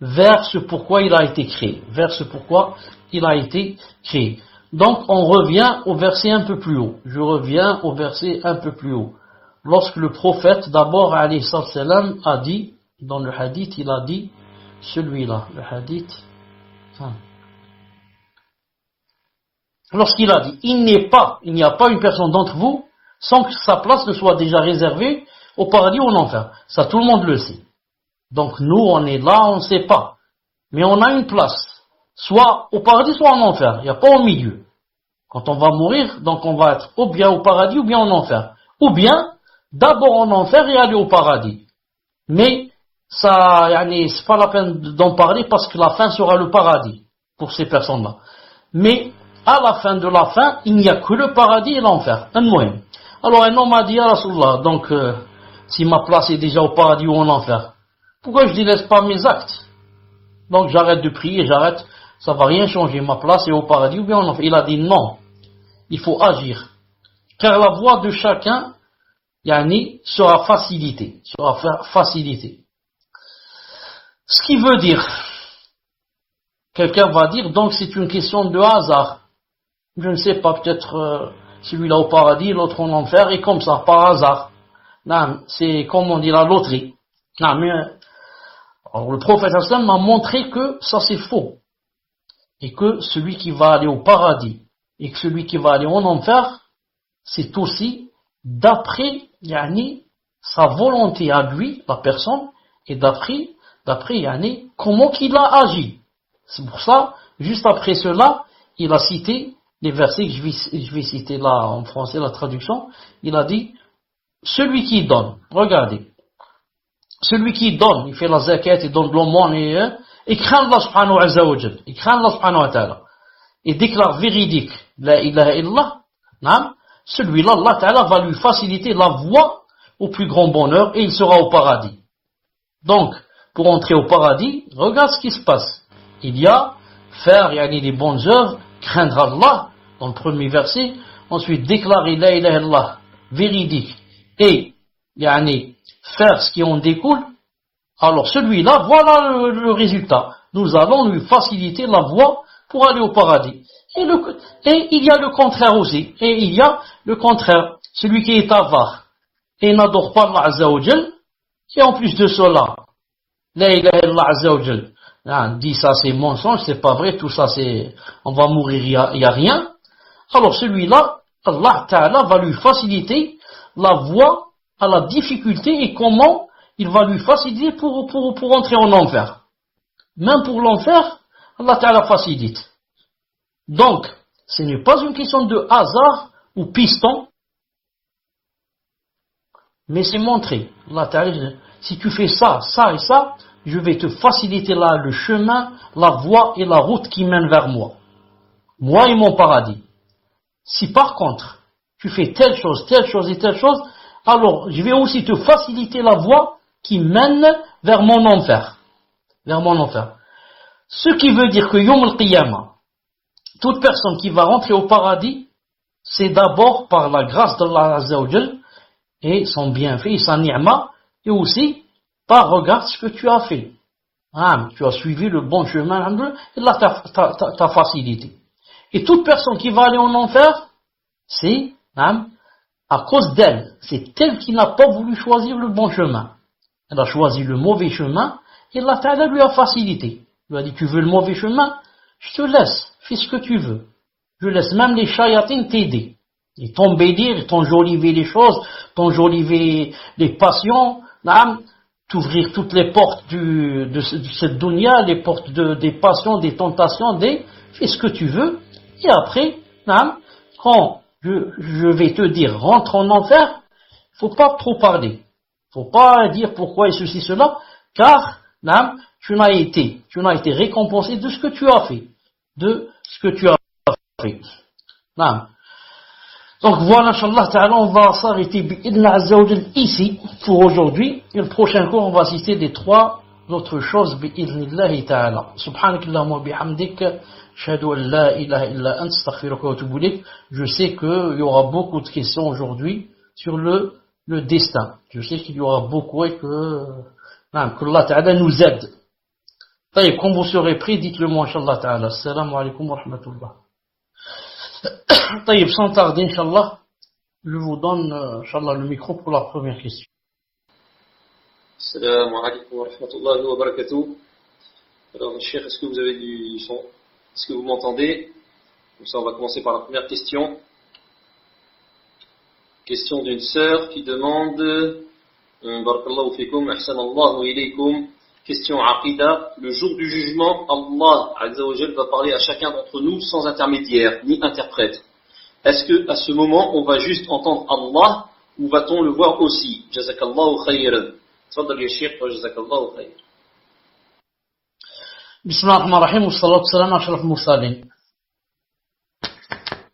vers ce pourquoi il a été créé. Vers ce pourquoi il a été créé. Donc, on revient au verset un peu plus haut. Je reviens au verset un peu plus haut. Lorsque le prophète, d'abord, alayhi salam, a dit, dans le hadith, il a dit, celui-là, le hadith, lorsqu'il a dit, il n'y a pas une personne d'entre vous, sans que sa place ne soit déjà réservée au paradis ou en enfer. Ça, tout le monde le sait. Donc nous, on est là, on ne sait pas. Mais on a une place. Soit au paradis, soit en enfer. Il n'y a pas au milieu. Quand on va mourir, donc on va être ou bien au paradis ou bien en enfer. Ou bien, d'abord en enfer et aller au paradis. Mais ça, c'est pas la peine d'en parler parce que la fin sera le paradis pour ces personnes-là. Mais à la fin de la fin, il n'y a que le paradis et l'enfer. Alors un homme a dit à Rasulullah, donc si ma place est déjà au paradis ou en enfer, pourquoi je ne laisse pas mes actes? Donc j'arrête de prier, j'arrête, ça va rien changer, ma place est au paradis ou bien en enfer. Il a dit non, il faut agir. Car la voie de chacun, sera facilitée. Ce qui veut dire, quelqu'un va dire, donc c'est une question de hasard. Je ne sais pas, peut-être celui-là au paradis, l'autre en enfer, et comme ça, par hasard. Non, c'est comme on dit la loterie. Non, mais, alors, le prophète sallam m'a montré que ça c'est faux. Et que celui qui va aller au paradis et que celui qui va aller en enfer, c'est aussi d'après sa volonté à lui, la personne, et d'après comment qu'il a agi. C'est pour ça, juste après cela, il a cité les versets que je vais citer là en français, la traduction. Il a dit, celui qui donne, regardez, celui qui donne, il fait la zakat, il donne de l'aumône et craint Allah subhanahu wa ta'ala, et déclare véridique, la ilaha illallah, celui-là, Allah ta'ala va lui faciliter la voie au plus grand bonheur et il sera au paradis. Donc, pour entrer au paradis, regarde ce qui se passe. Il y a faire les bonnes œuvres, craindre Allah, dans le premier verset, ensuite déclarer la ilaha illallah, véridique, et faire ce qui en découle. Alors celui-là, voilà le résultat. Nous allons lui faciliter la voie pour aller au paradis. Et il y a le contraire aussi. Et il y a le contraire. Celui qui est avare et n'adore pas Allah Azza wa Jal, et en plus de cela, la ilaha illallah Azza wa Jal, dit ça c'est mensonge, c'est pas vrai, tout ça c'est, on va mourir, il y a rien. Alors celui-là, Allah Ta'ala va lui faciliter la voie à la difficulté et comment il va lui faciliter pour entrer en enfer. Même pour l'enfer, Allah Ta'ala facilite. Donc, ce n'est pas une question de hasard ou piston, mais c'est montré. Allah Ta'ala dit, si tu fais ça, ça et ça, je vais te faciliter là le chemin, la voie et la route qui mène vers moi. Moi et mon paradis. Si par contre, tu fais telle chose et telle chose, alors je vais aussi te faciliter la voie qui mène vers mon enfer. Vers mon enfer. Ce qui veut dire que Yom al-Qiyamah, toute personne qui va rentrer au paradis, c'est d'abord par la grâce d'Allah Azza wa Jal et son bienfait et sa ni'ma, et aussi par regarde ce que tu as fait. Tu as suivi le bon chemin, et là t'as facilité. Et toute personne qui va aller en enfer, c'est à cause d'elle. C'est elle qui n'a pas voulu choisir le bon chemin. Elle a choisi le mauvais chemin, et Allah Ta'ala lui a facilité. Il lui a dit, tu veux le mauvais chemin? Je te laisse, fais ce que tu veux. Je laisse même les chayatines t'aider. Et t'embellir, t'enjoliver les choses, t'enjoliver les passions, t'ouvrir toutes les portes de cette dunya, les portes des passions, des tentations, fais ce que tu veux. Et après, quand je vais te dire, rentre en enfer, faut pas trop parler. Faut pas dire pourquoi et ceci, cela, car, tu n'as été récompensé de ce que tu as fait. Donc voilà, Inch'Allah Ta'ala, on va s'arrêter ici pour aujourd'hui. Et le prochain cours, on va citer les 3 autres choses bi'idhnillahi Ta'ala. Subhanakallahumma wa bihamdik, ashhadu an la ilaha illa ant, astaghfiruka wa atubu ilayk. Je sais qu'il y aura beaucoup de questions aujourd'hui sur le destin. Je sais qu'il y aura beaucoup et que Allah Ta'ala nous aide. Et quand vous serez prêts, dites-le moi, Inch'Allah Ta'ala. Assalamu alaikum wa rahmatullah. طيب, sans tarder, Inch'Allah, je vous donne, Inch'Allah, le micro pour la première question. Assalamu alaikum wa rahmatullahi wa barakatuh. Alors, Cheikh, est-ce que vous avez du son? Est-ce que vous m'entendez? Comme ça, on va commencer par la première question. Question d'une sœur qui demande Barakallahu fikum, ahsanallahu ilaykum. Question aqida. Le jour du jugement, Allah Azza wa Jal va parler à chacun d'entre nous sans intermédiaire, ni interprète. Est-ce que à ce moment, on va juste entendre Allah ou va-t-on le voir aussi? Jazakallahu khayran. Tfaddal ya Sheikh, wa jazakallahu khayran. Bismillah ar-Rahman ar-Rahim, wa salatu wa salam ala ashraf al-mursalin.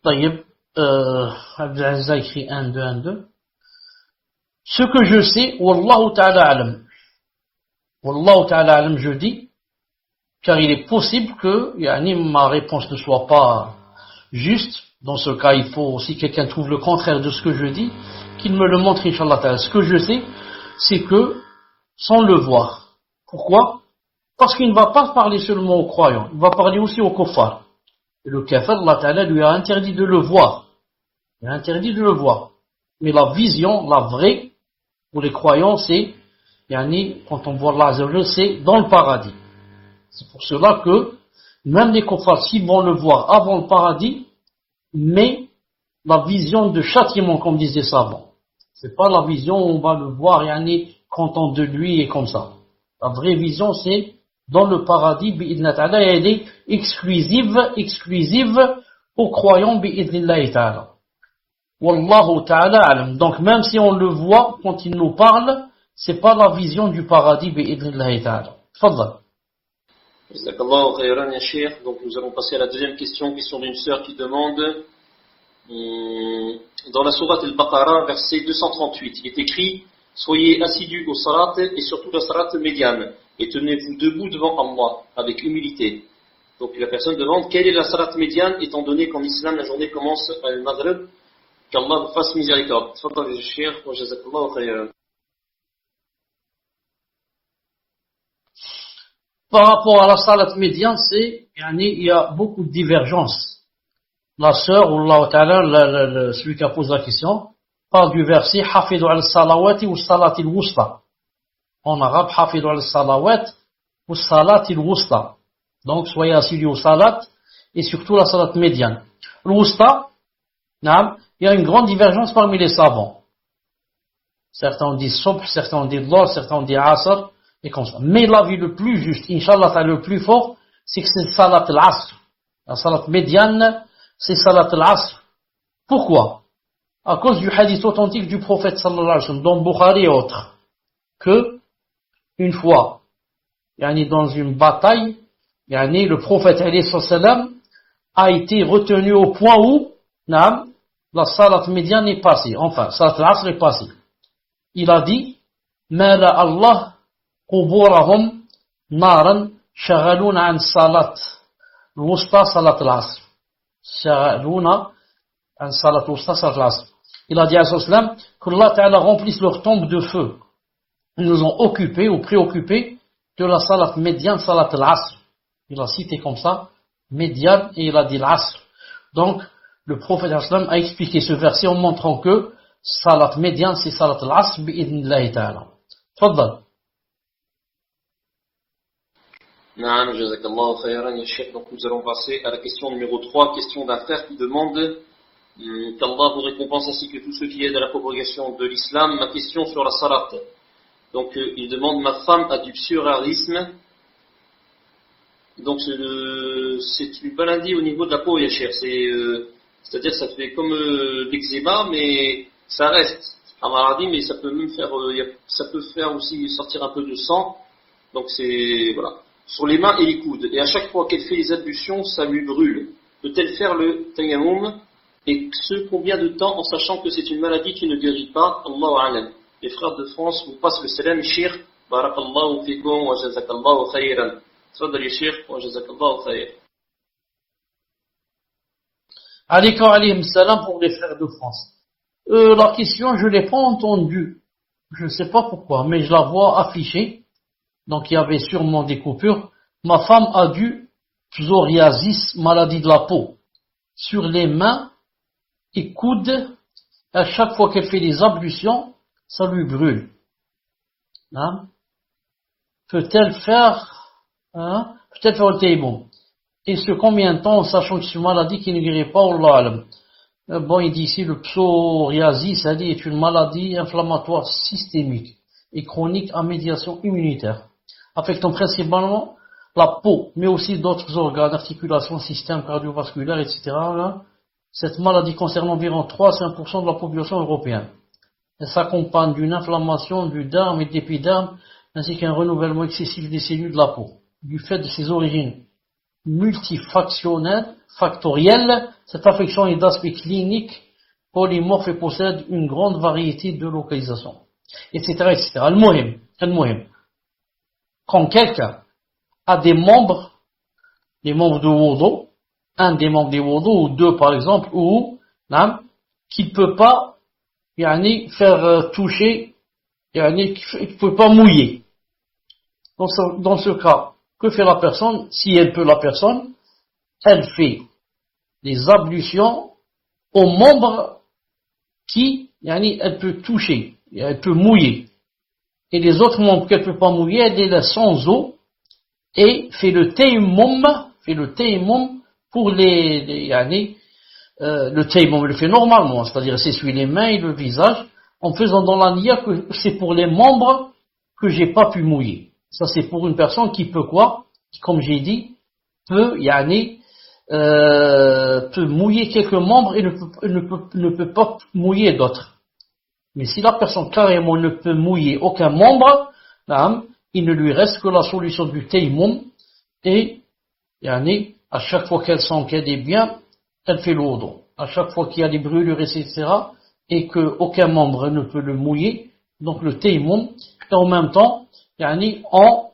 Tayyib, Abdelaziz a écrit 1, 2, 1, 2. Ce que je sais, Wallahu ta'ala alam. Wallahu ta'ala alam, je dis, car il est possible que ma réponse ne soit pas juste. Dans ce cas, il faut, si quelqu'un trouve le contraire de ce que je dis, qu'il me le montre, Inch'Allah ta'ala. Ce que je sais, c'est que, sans le voir. Pourquoi? Parce qu'il ne va pas parler seulement aux croyants, il va parler aussi aux kuffars. Et le kafir, Allah ta'ala lui a interdit de le voir. Il a interdit de le voir. Mais la vision, la vraie, pour les croyants, c'est, quand on voit Allah Azza wa Jalla, c'est dans le paradis. C'est pour cela que, même les kuffars, s'ils vont le voir avant le paradis, mais la vision de châtiment, comme disent les savants. C'est pas la vision où on va le voir, content de lui et comme ça. La vraie vision, c'est dans le paradis, bi'idna ta'ala, et elle est exclusive aux croyants, bi'idnillahi ta'ala. Wallahu ta'ala alam. Donc même si on le voit quand il nous parle, c'est pas la vision du paradis, bi'idnillahi ta'ala. Fadal. Jazakallahu khayran ya Sheikh. Donc nous allons passer à la deuxième question d'une sœur qui demande, dans la sourate al-Baqarah, verset 238, il est écrit: soyez assidus au salat et surtout la salat médiane, et tenez-vous debout devant Allah avec humilité. Donc la personne demande quelle est la salat médiane, étant donné qu'en islam la journée commence à al-Maghrib. Qu'Allah vous fasse miséricorde. Tfaddal Cheikh, wa jazakallahu khayran. Par rapport à la salat médiane, il y a beaucoup de divergences. La sœur, ou Allah ta'ala, celui qui a posé la question, parle du verset Hafidu al-salawati ou salati al-wusta. En arabe, Hafidu al-salawat ou salati al-wusta. Donc, soyez assidus au salat et surtout la salat médiane. Al-wusta, il y a une grande divergence parmi les savants. Certains ont dit subh, certains ont dit dhor, certains ont dit asr, et comme ça. Mais l'avis le plus juste, Inch'Allah, le plus fort, c'est que c'est salat al-asr. La salat médiane, c'est salat al-asr. Pourquoi? À cause du hadith authentique du prophète sallallahu alayhi wa sallam, dans Bukhari et autres, que, une fois, dans une bataille, le prophète alayhi wa sallam a été retenu au point où, la salat médiane est passée. Enfin, salat al-asr est passée. Il a dit, Mala Allah quburahum naran shaghaluna an salat. L'usta salat al-asr. Shaghaluna an salat al-usta salat al-asr. Il a dit à sallam que Allah Ta'ala remplisse leur tombe de feu. Ils nous ont occupés ou préoccupés de la salat médiane, salat al-asr. Il a cité comme ça, médiane, et il a dit l'asr. Donc, le prophète a expliqué ce verset en montrant que salat médiane, c'est salat al-asr, bi'idnillahi ta'ala. Tfaddal. Naam, jazakallahu khayran ya Cheikh. Donc nous allons passer à la question numéro 3, question d'un frère qui demande qu'Allah vous récompense ainsi que tous ceux qui aident à la propagation de l'islam. Ma question sur la salat. Donc il demande, ma femme a du psoriasis. Donc c'est une maladie au niveau de la peau, ya Cheikh. C'est-à-dire que ça fait comme l'eczéma, mais ça reste un maladie, mais ça peut même faire, ça peut faire aussi sortir un peu de sang. Donc c'est, voilà. Sur les mains et les coudes. Et à chaque fois qu'elle fait les ablutions, ça lui brûle. Peut-elle faire le tayammum? Et ce, combien de temps, en sachant que c'est une maladie qui ne guérit pas? Allahu a'lam. Les frères de France vous passent le salam, Cheikh. Barakallahu fikum wa jazakallahu khayran. Tfaddal Cheikh wa jazakallahu khayran. Alaykum alayhim salam pour les frères de France. La question, je l'ai pas entendue. Je ne sais pas pourquoi, mais je la vois affichée. Donc il y avait sûrement des coupures. Ma femme a du psoriasis, maladie de la peau, sur les mains et coudes. À chaque fois qu'elle fait les ablutions, ça lui brûle. Peut-elle faire le tayammum? Et sur combien de temps, en sachant que c'est une maladie qui ne guérit pas, Allah alam. Bon, il dit ici, le psoriasis, ça dit, est une maladie inflammatoire systémique. et chroniques à médiation immunitaire, affectant principalement la peau, mais aussi d'autres organes, articulations, systèmes cardiovasculaires, etc. Là, cette maladie concerne environ 3 à 5% de la population européenne. Elle s'accompagne d'une inflammation du derme et de l'épiderme, ainsi qu'un renouvellement excessif des cellules de la peau. Du fait de ses origines multifactorielles, cette affection est d'aspect clinique, polymorphe et possède une grande variété de localisations, etc., etc. Al-Muhim. Quand quelqu'un a des membres de wudu, un des membres des wudu, ou deux par exemple, ou qu'il ne peut pas faire toucher, qu'il ne peut pas mouiller. Dans ce cas, que fait la personne? Si elle peut, la personne, elle fait des ablutions aux membres qui, elle peut toucher, elle peut mouiller. Et les autres membres qu'elle ne peut pas mouiller, elle les laisse sans eau et fait le tayammum pour le tayammum, elle le fait normalement, c'est-à-dire s'essuie les mains et le visage, en faisant dans la niya que c'est pour les membres que j'ai pas pu mouiller. Ça c'est pour une personne qui peut quoi? Qui, comme j'ai dit, peut mouiller quelques membres et ne peut pas mouiller d'autres. Mais si la personne carrément ne peut mouiller aucun membre, il ne lui reste que la solution du tayammum et à chaque fois qu'elle sent qu'elle est bien, elle fait le wudu. À chaque fois qu'il y a des brûlures, etc., et qu'aucun membre ne peut le mouiller, donc le tayammum, et en même temps,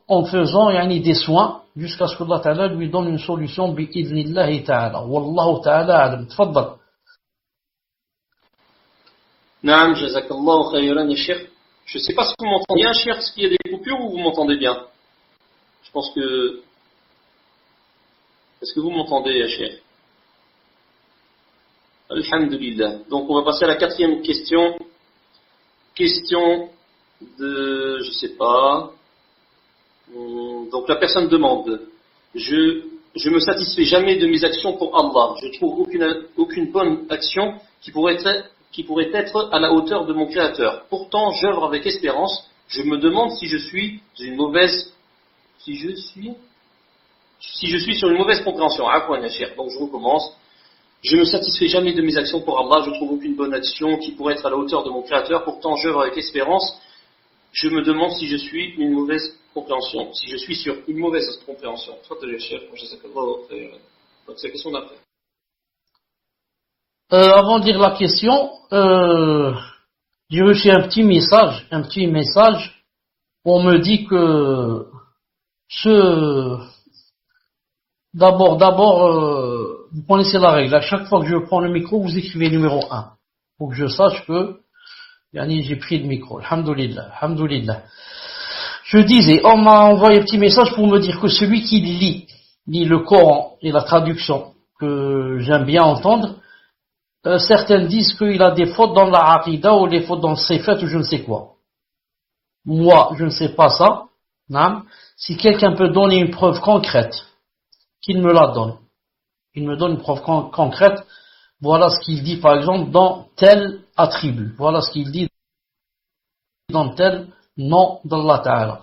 en faisant des soins, jusqu'à ce que Allah Ta'ala lui donne une solution, bi'idhnillahi ta'ala. Wallahu ta'ala alam. Tfaddal. Naam, jazakallahu khayran, ya Cheikh. Je ne sais pas si vous m'entendez bien, Cheikh, est-ce qu'il y a des coupures ou vous m'entendez bien? Je pense que... Est-ce que vous m'entendez, ya Cheikh? Alhamdulillah. Donc on va passer à la 4e question. Question de... je sais pas... Donc la personne demande, je me satisfais jamais de mes actions pour Allah. Je trouve aucune bonne action qui pourrait être à la hauteur de mon Créateur. Pourtant, j'œuvre avec espérance. Je me demande si je suis sur une mauvaise compréhension. Donc je recommence. Je me satisfais jamais de mes actions pour Allah. Je trouve aucune bonne action qui pourrait être à la hauteur de mon Créateur. Pourtant, j'œuvre avec espérance. Je me demande si je suis sur une mauvaise compréhension. Donc c'est la question d'après. Avant de dire la question, j'ai reçu un petit message où on me dit que d'abord, vous connaissez la règle. À chaque fois que je prends le micro, vous écrivez numéro 1. Pour que je sache que j'ai pris le micro. Alhamdulillah. Je disais, on m'a envoyé un petit message pour me dire que celui qui lit le Coran et la traduction, que j'aime bien entendre, certains disent qu'il a des fautes dans la aqidah ou des fautes dans le sifat ou je ne sais quoi. Moi, je ne sais pas ça. Si quelqu'un peut donner une preuve concrète, qu'il me la donne. Il me donne une preuve concrète. Voilà ce qu'il dit, par exemple, dans tel attribut. Voilà ce qu'il dit dans tel nom d'Allah Ta'ala.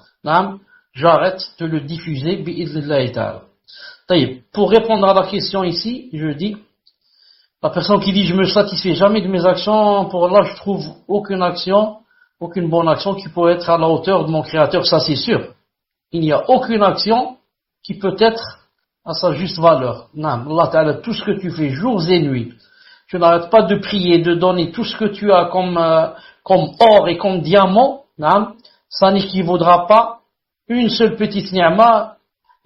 J'arrête de le diffuser, bi'idhnillahi ta'ala. Pour répondre à la question ici, je dis, la personne qui dit, je me satisfais jamais de mes actions, pour Allah, je trouve aucune bonne action qui peut être à la hauteur de mon Créateur, ça c'est sûr. Il n'y a aucune action qui peut être à sa juste valeur. Allah Ta'ala, tout ce que tu fais, jours et nuits, tu n'arrêtes pas de prier, de donner tout ce que tu as comme or et comme diamant, ça n'équivaudra pas une seule petite ni'ma,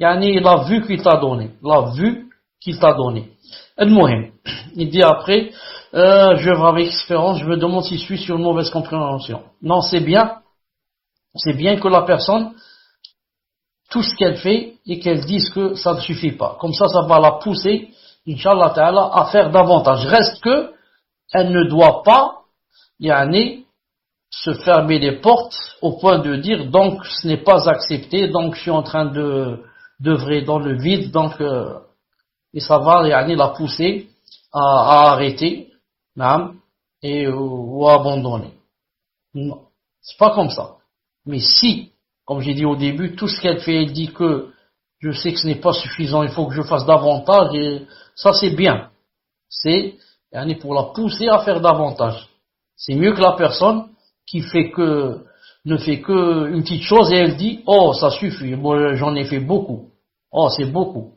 la vue qu'il t'a donnée. Al-Muhim, il dit après, je vais avec espérance, je me demande si je suis sur une mauvaise compréhension. Non, c'est bien que la personne, tout ce qu'elle fait et qu'elle dise que ça ne suffit pas. Comme ça va la pousser, Inch'Allah Ta'ala, à faire davantage. Reste que, elle ne doit pas, se fermer les portes au point de dire, donc ce n'est pas accepté, donc je suis en train d'œuvrer dans le vide, donc, et ça va, la pousser à arrêter, ou à abandonner. Non. C'est pas comme ça. Mais si, comme j'ai dit au début, tout ce qu'elle fait, elle dit que je sais que ce n'est pas suffisant, il faut que je fasse davantage, et ça c'est bien. C'est pour la pousser à faire davantage. C'est mieux que la personne qui ne fait que une petite chose et elle dit, oh, ça suffit, moi j'en ai fait beaucoup. Oh, c'est beaucoup.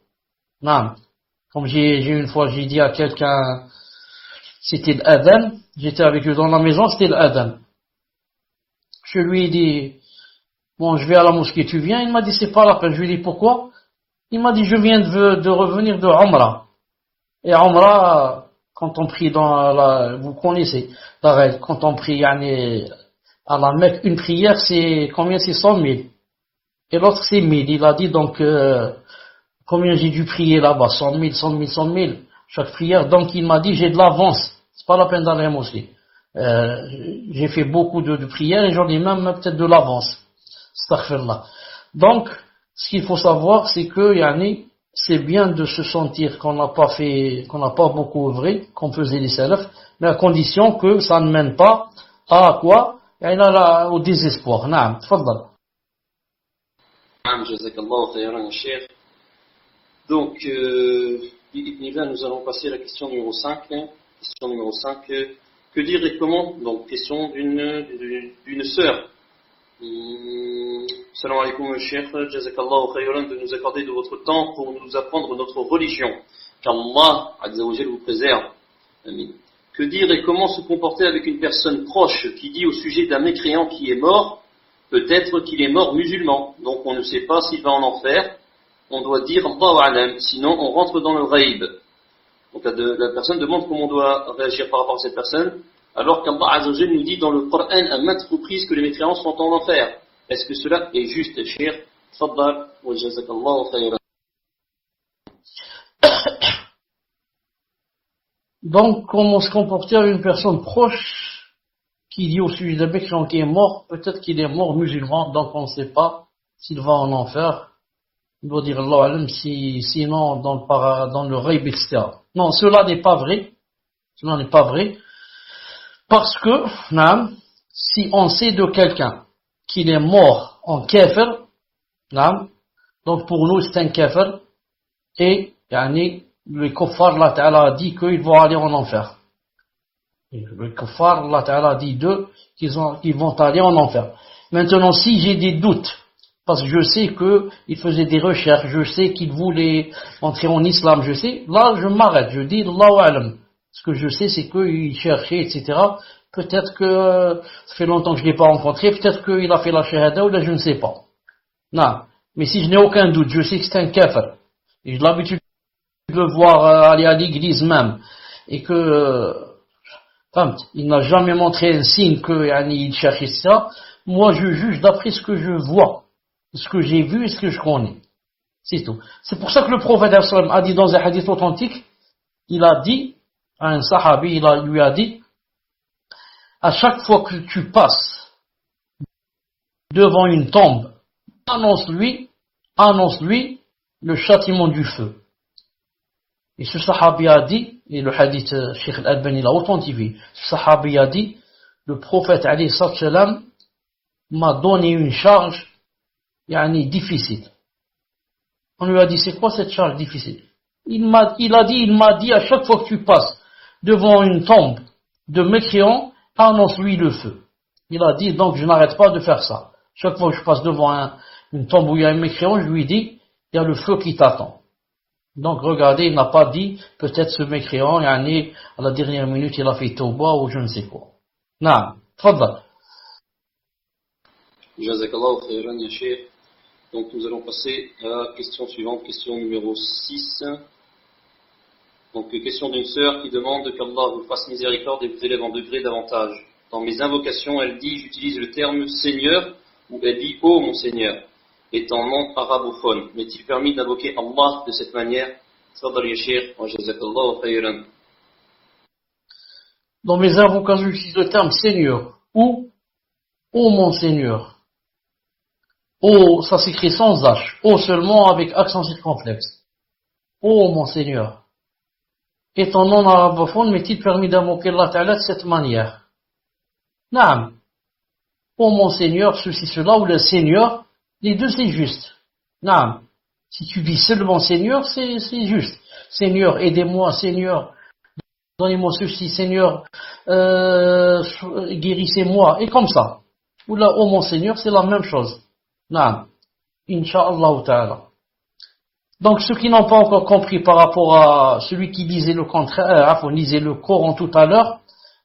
Non. Comme j'ai une fois, j'ai dit à quelqu'un, c'était l'adhan, j'étais avec eux dans la maison, c'était l'adhan. Je lui ai dit, bon, je vais à la mosquée, tu viens? Il m'a dit, c'est pas la peine. Je lui ai dit, pourquoi? Il m'a dit, je viens de revenir de Umrah. Et Umrah, quand on prie vous connaissez, la règle, quand on prie, à la Mecque, une prière, c'est, combien? C'est 100 000. Et l'autre, c'est 1000. Il a dit, donc, combien j'ai dû prier là-bas? 100 000, 100 000, 100 000. Chaque prière. Donc, il m'a dit, j'ai de l'avance. C'est pas la peine d'aller à la mosquée. J'ai fait beaucoup de prières et j'en ai même peut-être de l'avance. Astaghfirullah. Donc, ce qu'il faut savoir, c'est que, c'est bien de se sentir qu'on n'a pas beaucoup œuvré, qu'on faisait les salafs, mais à condition que ça ne mène pas à quoi? Au désespoir. Naam, tfaddal. Jazakallahu khayran, cher. Donc, nous allons passer à la question numéro 5. Question numéro 5. Que dire et comment? Donc, question d'une sœur. Salam alaikum, cher. Jazakallahu khayran de nous accorder de votre temps pour nous apprendre notre religion. Qu'Allah, Azza wa Jal, vous préserve. Amin. Que dire et comment se comporter avec une personne proche qui dit au sujet d'un mécréant qui est mort, peut-être qu'il est mort musulman, donc on ne sait pas s'il va en enfer, on doit dire Allahu a'lam, sinon on rentre dans le ghaib. Donc la personne demande comment on doit réagir par rapport à cette personne, alors qu'Allah Azza wa Jal nous dit dans le Coran à maintes reprises que les mécréants sont en enfer. Est-ce que cela est juste, cher? Faddal wa jazakallahu khayran. Donc, comment se comporter avec une personne proche qui dit au sujet d'un mécréant qui est mort, peut-être qu'il est mort musulman, donc on ne sait pas s'il va en enfer. Il doit dire Allah alam, sinon dans le ghaib, etc. Non, cela n'est pas vrai. Cela n'est pas vrai. Parce que, si on sait de quelqu'un qu'il est mort en kafir, donc pour nous c'est un kafir, et le kuffar, Allah Ta'ala a dit qu'ils vont aller en enfer. Et le kuffar, Allah Ta'ala a dit d'eux qu'ils vont aller en enfer. Maintenant, si j'ai des doutes, parce que je sais qu'il faisait des recherches, je sais qu'il voulait entrer en islam, je sais, là je m'arrête, je dis Allahu a'lam. Ce que je sais, c'est qu'il cherchait, etc. Peut-être que ça fait longtemps que je ne l'ai pas rencontré, peut-être qu'il a fait la shahada ou là je ne sais pas. Non. Mais si je n'ai aucun doute, je sais que c'est un kafir, et j'ai l'habitude de le voir aller à l'église même, et que il n'a jamais montré un signe qu'il cherchait ça, moi je juge d'après ce que je vois, ce que j'ai vu et ce que je connais. C'est tout. C'est pour ça que le prophète a dit dans un hadith authentique, il a dit à un sahabi, lui a dit, à chaque fois que tu passes devant une tombe, annonce-lui le châtiment du feu. Et ce sahabi a dit, et le hadith Cheikh Al-Albani l'a authentifié, ce sahabi a dit, le prophète alayhi salam m'a donné une charge difficile. On lui a dit, c'est quoi cette charge difficile? Il m'a dit, à chaque fois que tu passes devant une tombe de mécréants, annonce-lui le feu. Il a dit, donc je n'arrête pas de faire ça. Chaque fois que je passe devant une tombe où il y a un mécréant, je lui dis, il y a le feu qui t'attend. Donc regardez, il n'a pas dit, peut-être ce mécréant, à la dernière minute, il a fait tauba ou je ne sais quoi. Non, tfaddal. Jazakallahu khayran, ya Cheikh. Donc nous allons passer à la question suivante, question numéro 6. Donc question d'une sœur qui demande qu'Allah vous fasse miséricorde et vous élève en degré davantage. Dans mes invocations, elle dit, j'utilise le terme Seigneur, ou elle dit, oh mon Seigneur, étant non arabophone. M'est-il permis d'invoquer Allah de cette manière? Dans mes invocations, j'utilise le terme Seigneur, ou oh mon Seigneur. Oh, ça s'écrit sans H. Oh seulement avec accent circonflexe. Oh mon Seigneur. Étant non arabophone, m'est-il permis d'invoquer Allah Ta'ala de cette manière? Naam. oh mon Seigneur, ceci, cela, ou le Seigneur, les deux c'est juste. Non. Si tu dis seulement Seigneur, c'est juste. Seigneur, aidez-moi, Seigneur, donnez-moi ceci, Seigneur, guérissez-moi, et comme ça. Ou là, oh mon Seigneur, c'est la même chose. Non. Inch'Allah ta'ala. Donc, ceux qui n'ont pas encore compris par rapport à celui qui disait le contraire, disait le Coran tout à l'heure,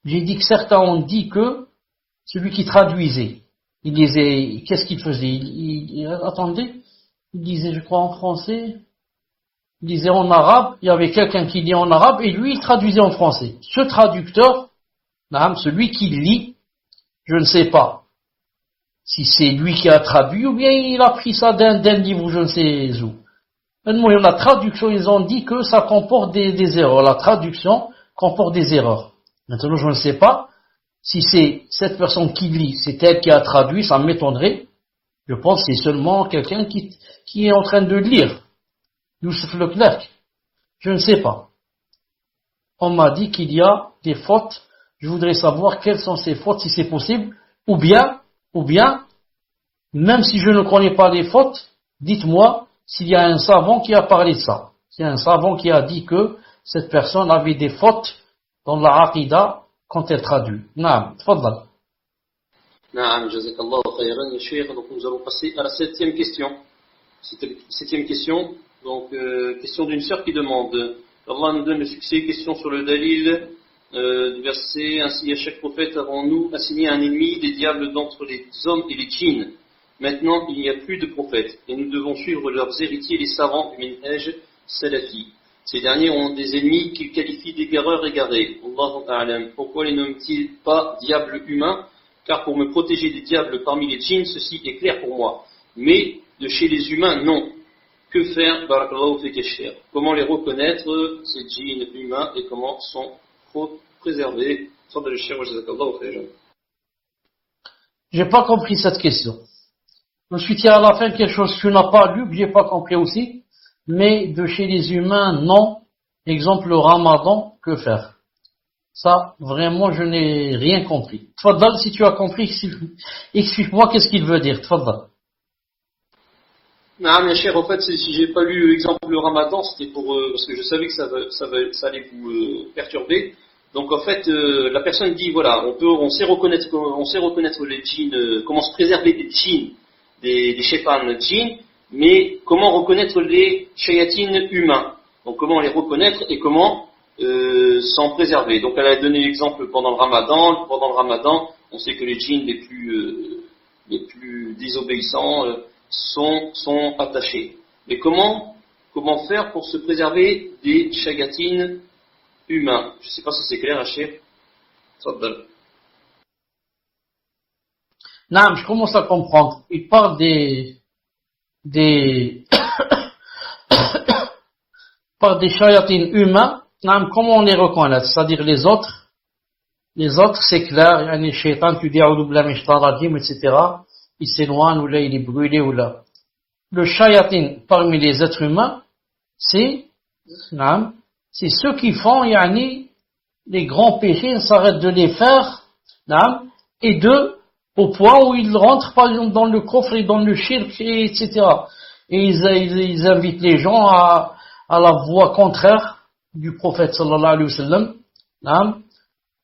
j'ai dit que certains ont dit que celui qui traduisait, il disait, qu'est-ce qu'il faisait? Attendez, il disait, je crois en français, il disait en arabe, il y avait quelqu'un qui dit en arabe, et lui, il traduisait en français. Ce traducteur, celui qui lit, je ne sais pas si c'est lui qui a traduit, ou bien il a pris ça d'un livre, je ne sais où. La traduction, ils ont dit que ça comporte des erreurs. La traduction comporte des erreurs. Maintenant, je ne sais pas si c'est cette personne qui lit, c'est elle qui a traduit, ça m'étonnerait. Je pense que c'est seulement quelqu'un qui est en train de lire. Youssef Leclerc. Je ne sais pas. On m'a dit qu'il y a des fautes. Je voudrais savoir quelles sont ces fautes, si c'est possible. Ou bien, même si je ne connais pas les fautes, dites-moi s'il y a un savant qui a parlé de ça. S'il y a un savant qui a dit que cette personne avait des fautes dans la aqidah quand elle traduit. Naam, tfaddal. Naam, jazakallahu khayran, cheikh. Donc nous allons passer à la septième question. Septième question. Donc, question d'une sœur qui demande, Allah nous donne le succès, question sur le dalil du verset, ainsi à chaque prophète avant nous assigné un ennemi, des diables d'entre les hommes et les djinns. Maintenant, il n'y a plus de prophètes, et nous devons suivre leurs héritiers, les savants du minhaj salafi. Ces derniers ont des ennemis qu'ils qualifient d'égareurs égarés. Allahu a'lam. Pourquoi les nomment-ils pas diables humains? Car pour me protéger des diables parmi les djinns, ceci est clair pour moi. Mais de chez les humains, non. Que faire, barakallahu fik cheikh? Comment les reconnaître, ces djinns humains, et comment sont préservés? J'ai pas compris cette question. Je suis tiré à la fin quelque chose que tu n'as pas lu, que j'ai pas compris aussi. Mais de chez les humains, non. Exemple, le ramadan, que faire? Ça, vraiment, je n'ai rien compris. Tfaddal, si tu as compris, explique-moi qu'est-ce qu'il veut dire. Tfaddal. Non, bien cher, en fait, si j'ai pas lu exemple le ramadan, c'était pour parce que je savais que ça allait vous perturber. Donc en fait, la personne dit voilà, on sait reconnaître les djinns, comment se préserver des djinns, des shaytans djinns, mais comment reconnaître les shayatines humains? Donc comment les reconnaître et comment s'en préserver? Donc elle a donné l'exemple pendant le ramadan. Pendant le ramadan, on sait que les djinns les plus désobéissants sont attachés. Mais comment faire pour se préserver des shayatines humains? Je ne sais pas si c'est clair, Hachir. Non, je commence à comprendre. Il parle des par des shayatines humains. Non, comment on les reconnaît? C'est-à-dire les autres, c'est clair. Il y a des shaytans, tu dis, etc. Il s'éloigne, ou là, il est brûlé, ou là. Le shayatin parmi les êtres humains, c'est ceux qui font, les grands péchés, ils s'arrêtent de les faire, et au point où ils rentrent, par exemple, dans le coffre et dans le shirk, etc. Et ils invitent les gens à la voie contraire du prophète, sallallahu alayhi wa sallam.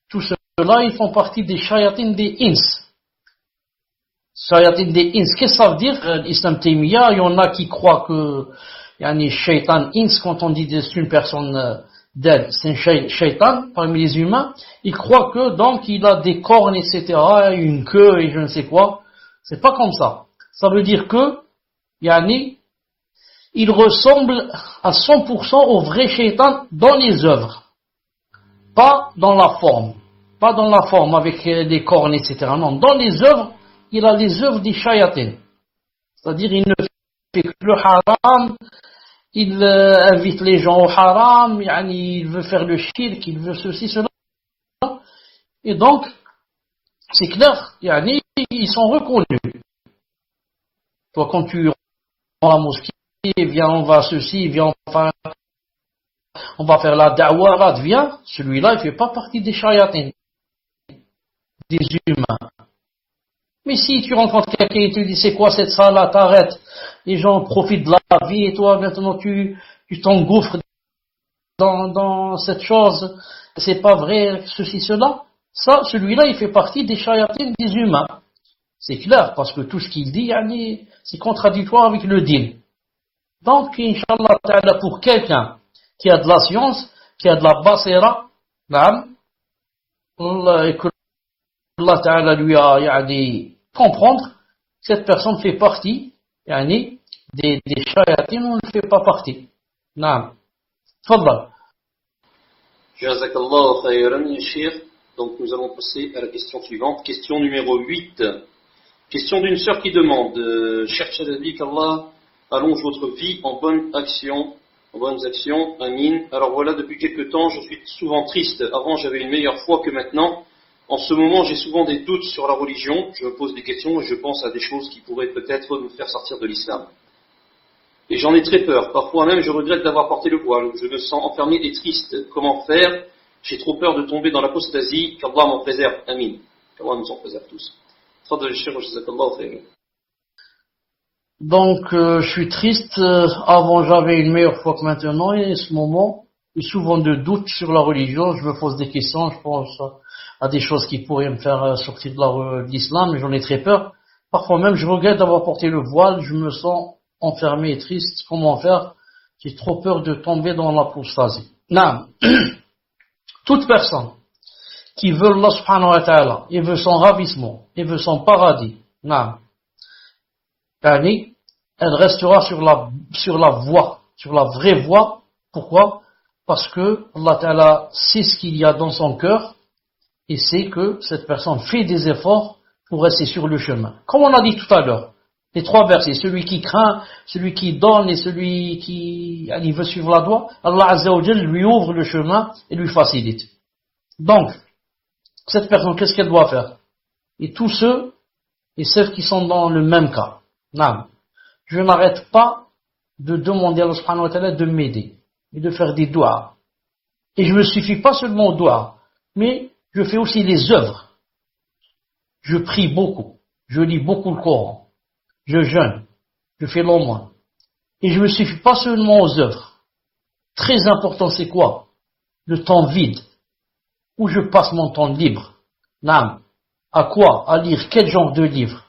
Tout cela, ils font partie des shayatin des ins. Shayatin des ins, qu'est-ce que ça veut dire? L'Islam Taymiyyah, il y en a qui croient que, shaitan ins, quand on dit c'est une personne d'elle, c'est un shaitan parmi les humains, ils croient que, donc, il a des cornes, etc., une queue et je ne sais quoi. C'est pas comme ça. Ça veut dire que, il ressemble à 100% au vrai shaitan dans les œuvres. Pas dans la forme. Pas dans la forme avec des cornes, etc. Non, dans les œuvres, il a les œuvres des shayatin. C'est-à-dire, il ne fait que le haram, il invite les gens au haram, il veut faire le shirk, il veut ceci, cela. Et donc, c'est clair, ils sont reconnus. Toi, quand tu rentres à la mosquée, viens, on va ceci, viens, on va faire la da'wah, là, viens, celui-là, il ne fait pas partie des shayatin, des humains. Mais si tu rencontres quelqu'un et tu dis c'est quoi cette salle, t'arrêtes, les gens profitent de la vie et toi maintenant tu t'engouffres dans cette chose, c'est pas vrai, ceci, cela, ça, celui-là il fait partie des shayatines des humains. C'est clair, parce que tout ce qu'il dit, c'est contradictoire avec le din. Donc, Inch'Allah Ta'ala, pour quelqu'un qui a de la science, qui a de la basira, et que Allah Ta'ala lui a comprendre, cette personne fait partie des shayatines où elle ne fait pas partie. Naam. Tfadal. Jazakallah khayran, Cheikh. Donc nous allons passer à la question suivante. Question numéro 8. Question d'une sœur qui demande, cher Chalabi, qu'Allah allonge votre vie en bonnes actions, amin. Alors voilà, depuis quelque temps, je suis souvent triste. Avant, j'avais une meilleure foi que maintenant. En ce moment, j'ai souvent des doutes sur la religion. Je me pose des questions et je pense à des choses qui pourraient peut-être me faire sortir de l'islam. Et j'en ai très peur. Parfois même, je regrette d'avoir porté le voile. Je me sens enfermé et triste. Comment faire? J'ai trop peur de tomber dans l'apostasie. Qu'Allah m'en préserve. Amin. Qu'Allah nous en préserve tous. Donc, je suis triste. Avant, j'avais une meilleure foi que maintenant. Et en ce moment, j'ai souvent de doutes sur la religion. Je me pose des questions. Je pense à des choses qui pourraient me faire sortir de l'islam. Mais j'en ai très peur. Parfois même, je regrette d'avoir porté le voile. Je me sens enfermé et triste. Comment faire? J'ai trop peur de tomber dans l'apostasie. Non. Toute personne qui veut Allah subhanahu wa ta'ala, et veut son ravissement, et veut son paradis, non. Elle restera sur la voie, sur la vraie voie. Pourquoi? Parce que Allah ta'ala sait ce qu'il y a dans son cœur, et sait que cette personne fait des efforts pour rester sur le chemin. Comme on a dit tout à l'heure, les trois versets, celui qui craint, celui qui donne et celui qui veut suivre la voie, Allah Azza wa Jal lui ouvre le chemin et lui facilite. Donc, cette personne, qu'est-ce qu'elle doit faire? Et tous ceux et celles qui sont dans le même cas. Non. Je n'arrête pas de demander à Allah subhanahu wa ta'ala de m'aider et de faire des doigts. Et je ne me suffis pas seulement aux doigts, mais je fais aussi les œuvres. Je prie beaucoup, je lis beaucoup le Coran, je jeûne, je fais l'aumône. Et je ne me suffis pas seulement aux œuvres. Très important, c'est quoi? Le temps vide. Où je passe mon temps libre. Non. À quoi? À lire quel genre de livre?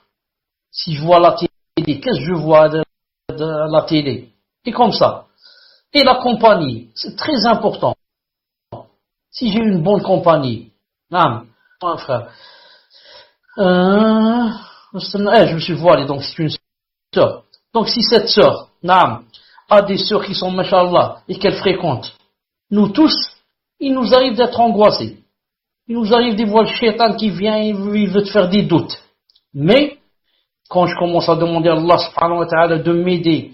Si je vois la télé, qu'est-ce que je vois de la télé? Et comme ça. Et la compagnie, c'est très important. Si j'ai une bonne compagnie, non, mon frère, je me suis voilé, donc c'est une sœur. Donc si cette sœur, non, a des sœurs qui sont, machallah, et qu'elle fréquente, nous tous, il nous arrive d'être angoissés. Il nous arrive des voix le shaitan qui vient et il veut te faire des doutes. Mais, quand je commence à demander à Allah subhanahu wa ta'ala de m'aider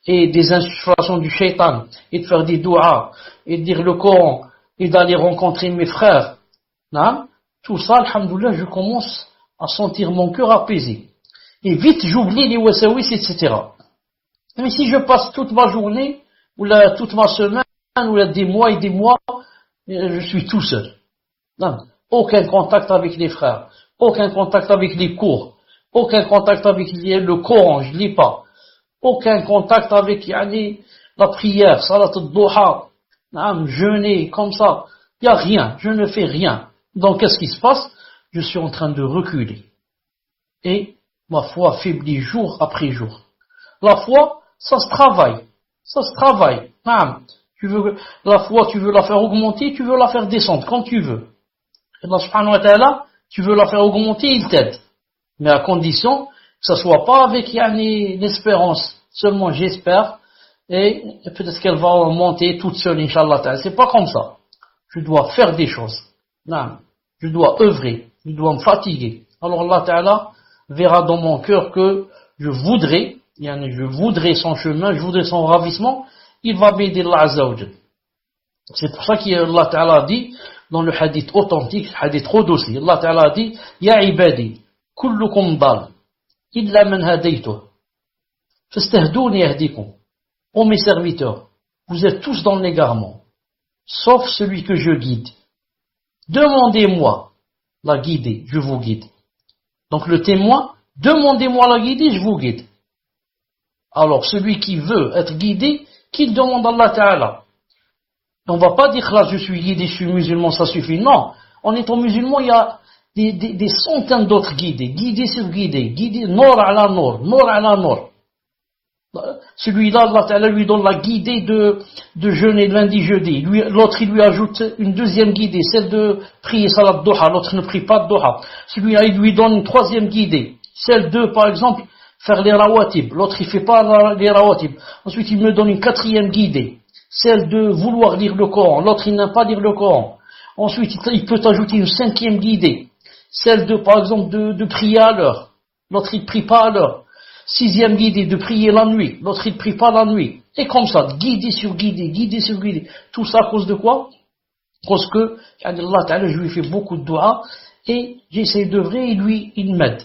et des insufflations du shaitan et de faire des doigts et de dire le Coran et d'aller rencontrer mes frères, non, tout ça, alhamdoulilah, je commence à sentir mon cœur apaisé. Et vite, j'oublie les wasawis, etc. Mais si je passe toute ma journée, ou toute ma semaine, ou des mois et des mois, je suis tout seul. Non. Aucun contact avec les frères, aucun contact avec les cours, aucun contact avec le Coran, je lis pas, aucun contact avec la prière, salat al-duha, jeûner, comme ça, il n'y a rien, je ne fais rien. Donc qu'est-ce qui se passe? Je suis en train de reculer. Et ma foi faiblit jour après jour. La foi, ça se travaille. La foi, tu veux la faire augmenter, tu veux la faire descendre, quand tu veux. Allah subhanahu wa ta'ala, tu veux la faire augmenter, il t'aide. Mais à condition que ça soit pas avec l'espérance. Seulement j'espère, et peut-être qu'elle va monter toute seule, Inch'Allah ta'ala. C'est pas comme ça. Je dois faire des choses. Non. Je dois œuvrer. Je dois me fatiguer. Alors Allah ta'ala verra dans mon cœur que je voudrais son chemin, je voudrais son ravissement. Il va m'aider Allah Azza wa Jal. C'est pour ça qu'Allah Ta'ala a dit, dans le hadith authentique, hadith Qudusi, Allah Ta'ala a dit, Ya ibadi, kullukum dal, illa man hadaytuh, fastahdouni yahdikum. Ô mes serviteurs, vous êtes tous dans l'égarement, sauf celui que je guide. Demandez-moi la guider, je vous guide. Donc le témoin, demandez-moi la guider, je vous guide. Alors celui qui veut être guidé, qu'il demande à Allah Ta'ala. On ne va pas dire là je suis guidé, je suis musulman, ça suffit. Non, en étant musulman, il y a des centaines d'autres guidés, guidés sur guidés, guidés, nord ala nord, nord ala nord. Celui-là, Allah Ta'ala lui donne la guidée de jeûner lundi, jeudi. L'autre, il lui ajoute une deuxième guidée, celle de prier salat duha. L'autre ne prie pas de duha. Celui-là, il lui donne une troisième guidée, celle de, par exemple, faire les rawatib. L'autre, il fait pas les rawatib. Ensuite, il me donne une quatrième guidée, celle de vouloir lire le Coran. L'autre, il n'aime pas lire le Coran. Ensuite, il peut ajouter une cinquième guidée, celle de, par exemple, de prier à l'heure. L'autre, il prie pas à l'heure. Sixième guidée, de prier la nuit. L'autre, il ne prie pas la nuit. Et comme ça, guidé sur guidé, guidé sur guidé. Tout ça à cause de quoi? À cause que, Allah Ta'ala, je lui fais beaucoup de doigts, et j'essaie d'œuvrer, et lui, il m'aide.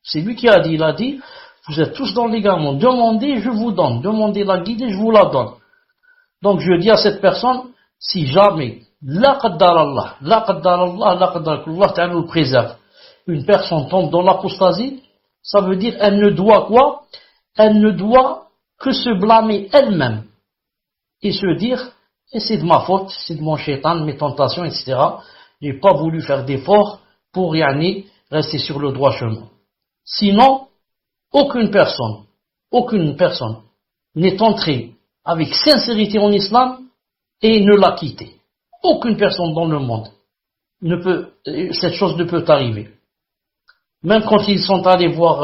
C'est lui qui a dit, il a dit, vous êtes tous dans l'égarement. Demandez, je vous donne. Demandez la guidée, je vous la donne. Donc, je dis à cette personne, si jamais, la qaddar Allah, Allah Ta'ala nous préserve, une personne tombe dans l'apostasie, ça veut dire elle ne doit quoi? Elle ne doit que se blâmer elle-même et se dire, et c'est de ma faute, c'est de mon shaitan, mes tentations, etc. J'ai pas voulu faire d'efforts pour rester sur le droit chemin. Sinon, aucune personne n'est entrée avec sincérité en islam et ne l'a quitté. Aucune personne dans le monde cette chose ne peut arriver. Même quand ils sont allés voir,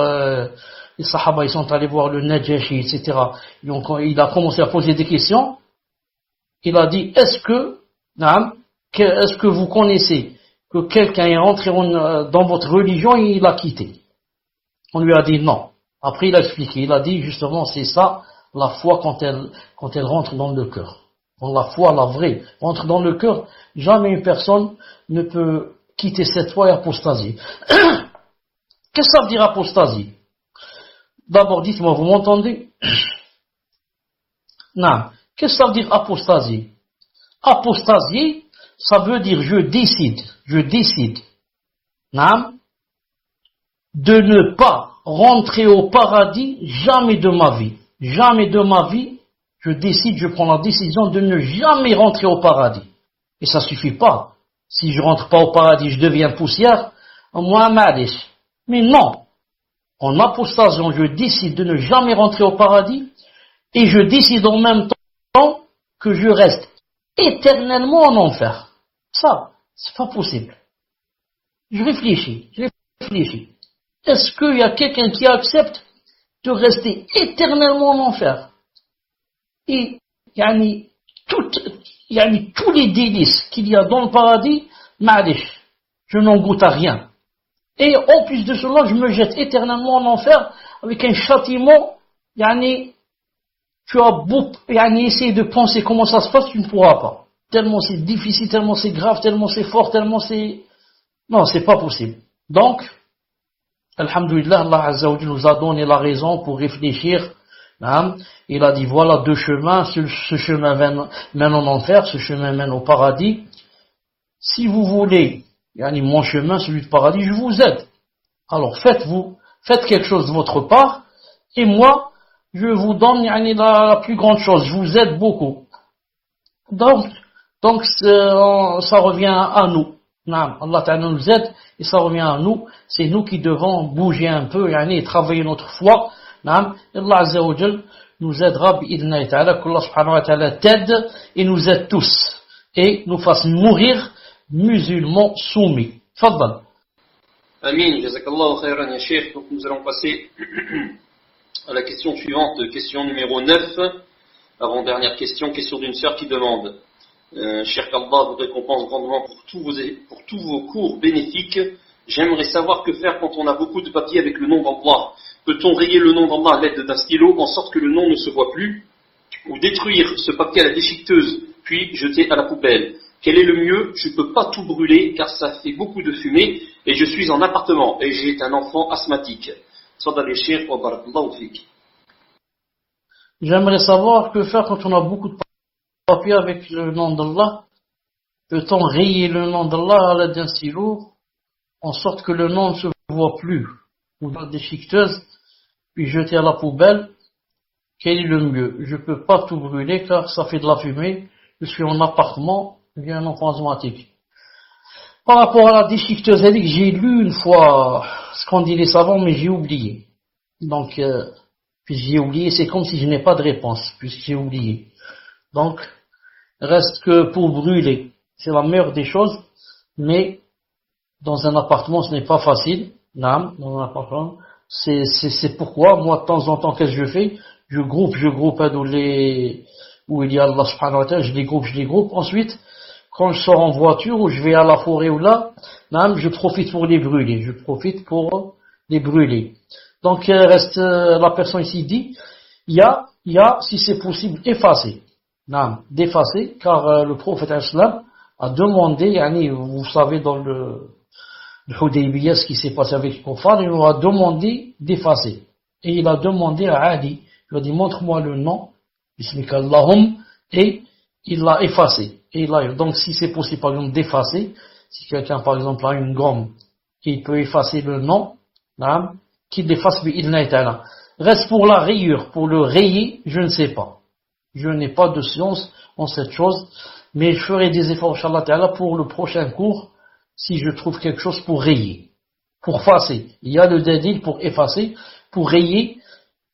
les Sahaba, ils sont allés voir le Najashi, etc. Donc, il a commencé à poser des questions. Il a dit, est-ce que vous connaissez que quelqu'un est rentré dans votre religion et il a quitté? On lui a dit non. Après, il a expliqué. Il a dit, justement, c'est ça, la foi quand elle rentre dans le cœur. Quand la foi, la vraie, rentre dans le cœur, jamais une personne ne peut quitter cette foi et apostasier. Qu'est-ce que ça veut dire apostasie? D'abord, dites-moi, vous m'entendez? Non. Qu'est-ce que ça veut dire apostasie? Apostasie, ça veut dire je décide, non, de ne pas rentrer au paradis jamais de ma vie. Jamais de ma vie, je prends la décision de ne jamais rentrer au paradis. Et ça suffit pas. Si je rentre pas au paradis, je deviens poussière, moi, malice. Mais non, en apostasion, je décide de ne jamais rentrer au paradis et je décide en même temps que je reste éternellement en enfer. Ça, c'est pas possible. Je réfléchis. Est-ce qu'il y a quelqu'un qui accepte de rester éternellement en enfer? Et, tous les délices qu'il y a dans le paradis, malish, je n'en goûte à rien. Et en plus de cela, je me jette éternellement en enfer avec un châtiment. Tu as beau essayer de penser comment ça se passe, tu ne pourras pas. Tellement c'est difficile, tellement c'est grave, tellement c'est fort, tellement c'est... Non, c'est pas possible. Donc, alhamdoulilah, Allah Azza wa Jalla nous a donné la raison pour réfléchir. Il a dit, voilà deux chemins, ce chemin mène en enfer, ce chemin mène au paradis. Si vous voulez... mon chemin, celui de paradis, je vous aide. Alors faites quelque chose de votre part, et moi, je vous donne la plus grande chose, je vous aide beaucoup. Donc ça revient à nous. Allah Ta'ala nous aide, et ça revient à nous. C'est nous qui devons bouger un peu, et travailler notre foi. Allah Azza wa Jal nous aidera, bi'idhna ta'ala, qu'Allah subhanahu wa ta'ala t'aide, et nous aide tous, et nous fasse mourir musulmans soumis. Fadal. Amin, jazakallahu khairan ya Cheikh. Donc nous allons passer à la question suivante, question numéro 9, avant-dernière question d'une sœur qui demande, Cheikh Allah vous récompense grandement pour tous vos cours bénéfiques. J'aimerais savoir que faire quand on a beaucoup de papier avec le nom d'Allah. Peut-on rayer le nom d'Allah à l'aide d'un stylo en sorte que le nom ne se voit plus, ou détruire ce papier à la déchiqueteuse puis jeter à la poubelle? Quel est le mieux? Je ne peux pas tout brûler car ça fait beaucoup de fumée et je suis en appartement et j'ai un enfant asthmatique. J'aimerais savoir que faire quand on a beaucoup de papier avec le nom d'Allah. Peut-on rayer le nom d'Allah à l'aide d'un stylo en sorte que le nom ne se ne vois plus, ou dans la déchiqueteuse, puis jeter à la poubelle, quel est le mieux? Je peux pas tout brûler car ça fait de la fumée, je suis en appartement, j'ai un enfant asthmatique. Par rapport à la déchiqueteuse électrique, j'ai lu une fois ce qu'ont dit les savants, mais j'ai oublié. Donc, puis j'ai oublié, c'est comme si je n'ai pas de réponse, puisque j'ai oublié. Donc, reste que pour brûler, c'est la meilleure des choses, mais dans un appartement, ce n'est pas facile. Non, dans un appartement, c'est pourquoi, moi, de temps en temps, qu'est-ce que je fais? Je groupe où il y a Allah subhanahu wa ta'ala, je les groupe. Ensuite, quand je sors en voiture ou je vais à la forêt ou là, je profite pour les brûler. Donc, reste, la personne ici dit, il y a, si c'est possible, effacer. D'effacer, car le prophète islam a demandé, vous savez dans le Hudaybiyah, ce qui s'est passé avec les kuffars, il lui a demandé d'effacer. Et il a demandé à Ali, il a dit, montre-moi le nom, Bismika Allahum, et il l'a effacé. Donc si c'est possible par exemple d'effacer, si quelqu'un par exemple a une gomme, il peut effacer le nom, qu'il l'efface, reste pour la rayure, pour le rayer, je ne sais pas. Je n'ai pas de science en cette chose, mais je ferai des efforts, Inch'Allah Ta'ala, pour le prochain cours, si je trouve quelque chose pour rayer, pour effacer. Il y a le dalil pour effacer, pour rayer,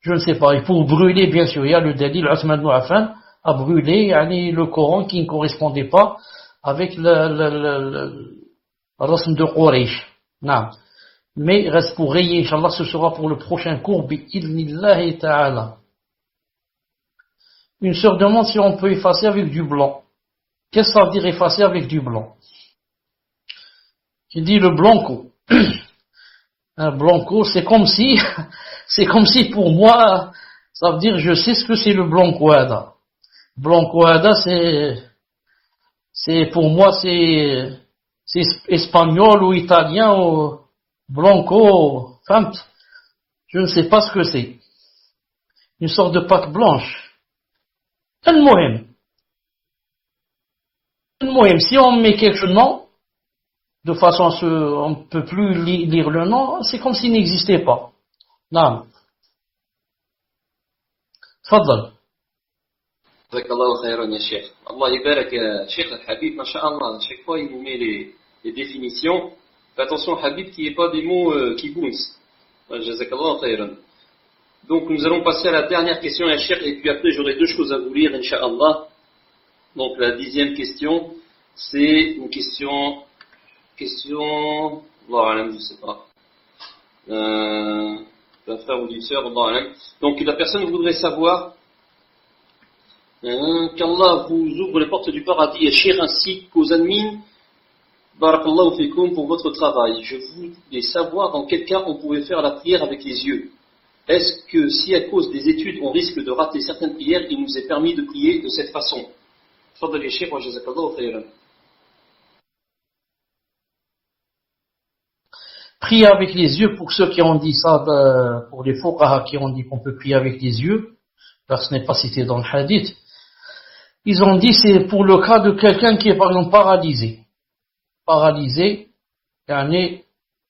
je ne sais pas, et pour brûler, bien sûr, il y a le dalil, Uthman ibn Affan a brûlé le Coran qui ne correspondait pas avec le rasm de Quraysh. Mais reste pour rayer, Inch'Allah, ce sera pour le prochain cours, bi'idhnillahi ta'ala. Une sœur demande si on peut effacer avec du blanc. Qu'est-ce que ça veut dire effacer avec du blanc? Il dit le blanco. Un blanco, c'est comme si pour moi, ça veut dire je sais ce que c'est le blancoada. Blancoada, c'est pour moi, c'est espagnol ou italien ou blanco, je ne sais pas ce que c'est. Une sorte de pâte blanche. المهم, si on met quelque nom, de façon à on ne peut plus lire le nom, c'est comme s'il n'existait pas. Non. تفضل. جزاك الله خيرا يا شيخ. الله يبارك يا شيخ الحبيب, ما شاء الله, à chaque fois il nous met les définitions. Fais attention Habib qu'il n'y ait pas des mots qui bouncent. جزاك الله خيرا. Donc nous allons passer à la dernière question, ya Cheikh, et puis après j'aurai deux choses à vous lire, Inch'Allah. Donc la 10e question, c'est une question, Allah alam, je sais pas, d'un frère ou d'une sœur, Allah alam. Donc la personne voudrait savoir qu'Allah vous ouvre les portes du paradis, ya Cheikh, ainsi qu'aux admins, barakallahu fikoum, pour votre travail. Je voulais savoir dans quel cas on pouvait faire la prière avec les yeux. Est-ce que si à cause des études on risque de rater certaines prières, il nous est permis de prier de cette façon? Prier avec les yeux, pour ceux qui ont dit ça, pour les fuqaha qui ont dit qu'on peut prier avec les yeux, car ce n'est pas cité dans le hadith, ils ont dit c'est pour le cas de quelqu'un qui est par exemple paralysé. Paralysé,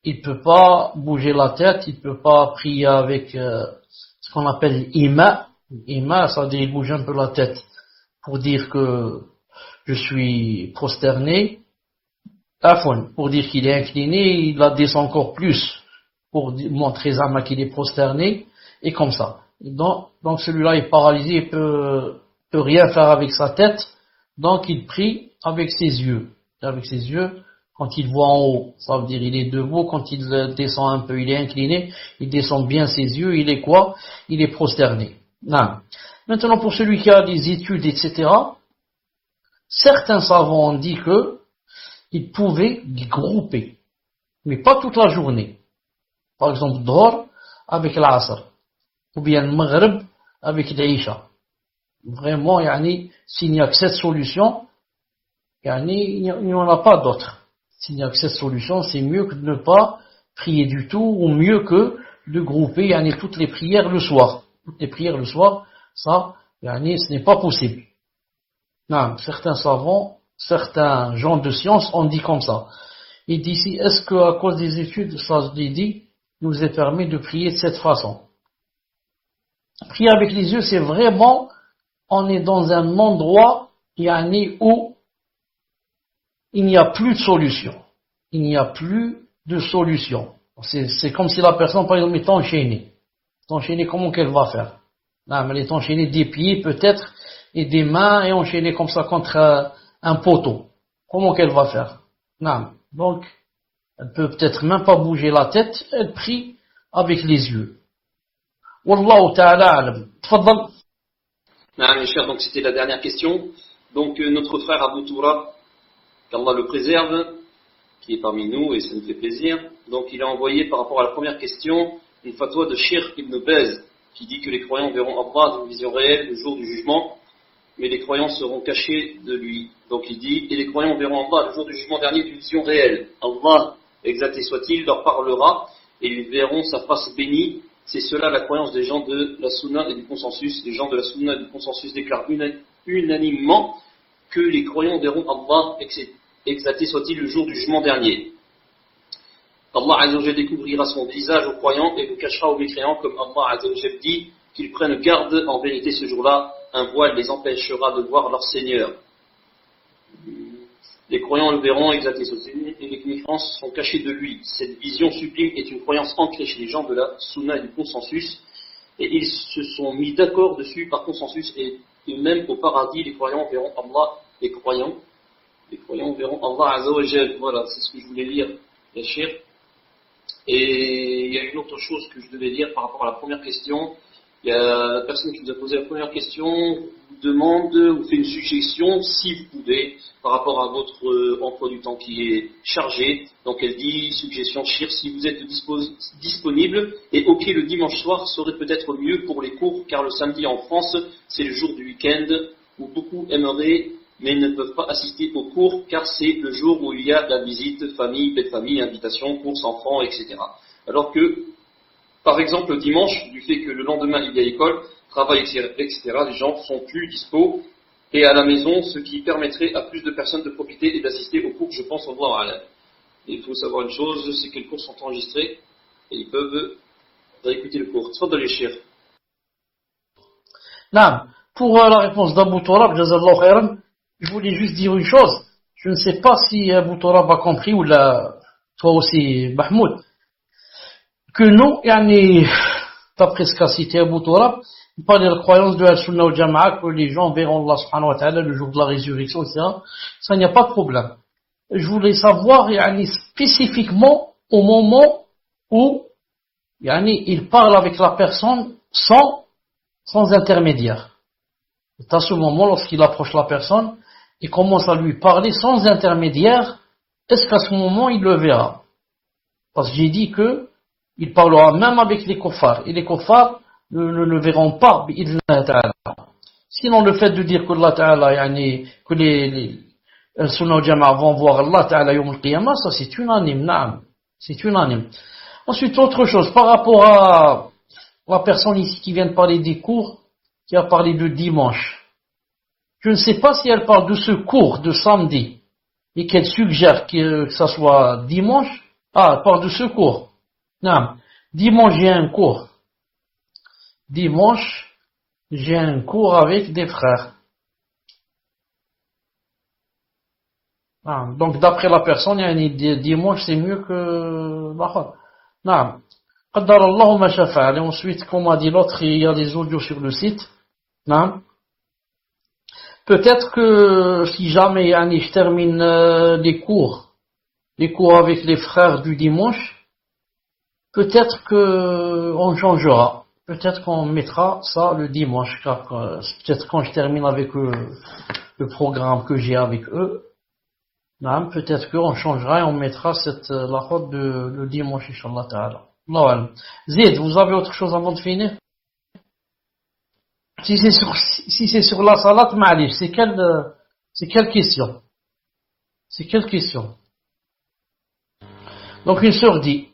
il peut pas bouger la tête, il peut pas prier avec ce qu'on appelle ima. Ima, ça veut dire il bouge un peu la tête pour dire que je suis prosterné. Pour dire qu'il est incliné, il la descend encore plus pour montrer Zama qu'il est prosterné, et comme ça. Donc celui-là est paralysé, il peut rien faire avec sa tête, donc il prie avec ses yeux. Avec ses yeux, quand il voit en haut, ça veut dire il est debout, quand il descend un peu, il est incliné, il descend bien ses yeux, il est quoi? Il est prosterné. Non. Maintenant, pour celui qui a des études, etc., certains savants ont dit que il pouvait grouper, mais pas toute la journée. Par exemple, Dhuhr avec l'Asr, ou bien Maghrib avec l'Isha. Vraiment, s'il n'y a que cette solution, il n'y en a pas d'autre. S'il n'y a que cette solution, c'est mieux que de ne pas prier du tout, ou mieux que de grouper toutes les prières le soir. Toutes les prières le soir, ça, ce n'est pas possible. Non, certains savants, certains gens de science ont dit comme ça. Il dit ici, est-ce qu'à cause des études, ça je l'ai dit, nous est permis de prier de cette façon? Prier avec les yeux, c'est vraiment, on est dans un endroit, où il n'y a plus de solution. Il n'y a plus de solution. C'est comme si la personne, par exemple, est enchaînée. Enchaînée, comment qu'elle va faire? Non, elle est enchaînée des pieds, peut-être, et des mains, et enchaînée comme ça contre un poteau. Comment qu'elle va faire? Non. Donc, elle peut peut-être même pas bouger la tête, elle prie avec les yeux. Wallahu ta'ala alam. Tfaddal. Mes chers, donc c'était la dernière question. Donc notre frère Abou Toura, qu'Allah le préserve, qui est parmi nous et ça nous fait plaisir. Donc il a envoyé par rapport à la première question une fatwa de Cheikh Ibn Baz qui dit que les croyants verront Allah dans une vision réelle le jour du jugement, mais les croyants seront cachés de lui. Donc il dit, et les croyants verront Allah le jour du jugement dernier d'une vision réelle. Allah, exalté soit-il, leur parlera et ils verront sa face bénie. C'est cela la croyance des gens de la Sunna et du consensus. Les gens de la Sunna et du consensus déclarent unanimement que les croyants verront Allah, exalté soit-il, le jour du jugement dernier. Allah Azzawajal découvrira son visage aux croyants et le cachera aux mécréants, comme Allah Azzawajal dit qu'ils prennent garde. En vérité, ce jour-là, un voile les empêchera de voir leur Seigneur. Les croyants le verront, exalté soit-il, et les mécréants sont cachés de lui. Cette vision sublime est une croyance ancrée chez les gens de la Sunna et du consensus, et ils se sont mis d'accord dessus par consensus, et même au paradis, les croyants verront Allah, les croyants verront Allah Azzawajal. Voilà, c'est ce que je voulais lire, Yachir. Et il y a une autre chose que je devais dire par rapport à la première question. Il y a la personne qui vous a posé la première question, vous demande, vous fait une suggestion, si vous pouvez, par rapport à votre emploi du temps qui est chargé. Donc elle dit, suggestion, Chir, si vous êtes disponible, et ok, le dimanche soir serait peut-être mieux pour les cours, car le samedi en France, c'est le jour du week-end, où beaucoup aimeraient, mais ne peuvent pas assister aux cours, car c'est le jour où il y a la visite, famille, belle famille, invitation, courses, enfants, etc. Alors que, par exemple, le dimanche, du fait que le lendemain il y a école, travail, etc., les gens sont plus dispo et à la maison, ce qui permettrait à plus de personnes de profiter et d'assister aux cours, je pense, au Allah. Il faut savoir une chose, c'est que les cours sont enregistrés et ils peuvent réécouter le cours. Soit de l'échir. Non, pour la réponse d'Abou Tourab, Jazallahu khairan, je voulais juste dire une chose. Je ne sais pas si Abou Tourab a compris ou toi aussi, Mahmoud, que nous, d'après ce qu'a cité Abou Tourab, il parle de la croyance de Al-Sunnah al-Jama'a, que les gens verront Allah subhanahu wa ta'ala le jour de la résurrection, etc. Ça, il n'y a pas de problème. Je voulais savoir, spécifiquement, au moment où, il parle avec la personne sans intermédiaire. C'est à ce moment, lorsqu'il approche la personne, et commence à lui parler sans intermédiaire, est-ce qu'à ce moment, il le verra? Parce que j'ai dit que il parlera même avec les kuffars, et les kuffars ne le verront pas, sinon le fait de dire que Allah Ta'ala, que les Sunnah al-Jama'a vont voir Allah Ta'ala Yawm al-Qiyamah, ça c'est unanime, naam. C'est unanime. Ensuite, autre chose, par rapport à la personne ici qui vient de parler des cours, qui a parlé de dimanche. Je ne sais pas si elle parle de ce cours de samedi, et qu'elle suggère que ça soit dimanche. Ah, elle parle de ce cours. Non. Dimanche, j'ai un cours. Dimanche, j'ai un cours avec des frères. Ah, donc, d'après la personne, dimanche, c'est mieux que l'autre. Non. Qaddar Allahu ma shafa'a. Et ensuite, comme a dit l'autre, il y a des audios sur le site. Non. Peut-être que si jamais je termine les cours avec les frères du dimanche, peut-être qu'on changera. Peut-être qu'on mettra ça le dimanche, car peut-être quand je termine avec eux, le programme que j'ai avec eux, peut-être qu'on changera et on mettra la route de le dimanche, Inch'Allah Ta'ala. Zid, vous avez autre chose avant de finir? Si c'est sur la salat, ma'alish, c'est quelle question? C'est quelle question? Donc une sœur dit,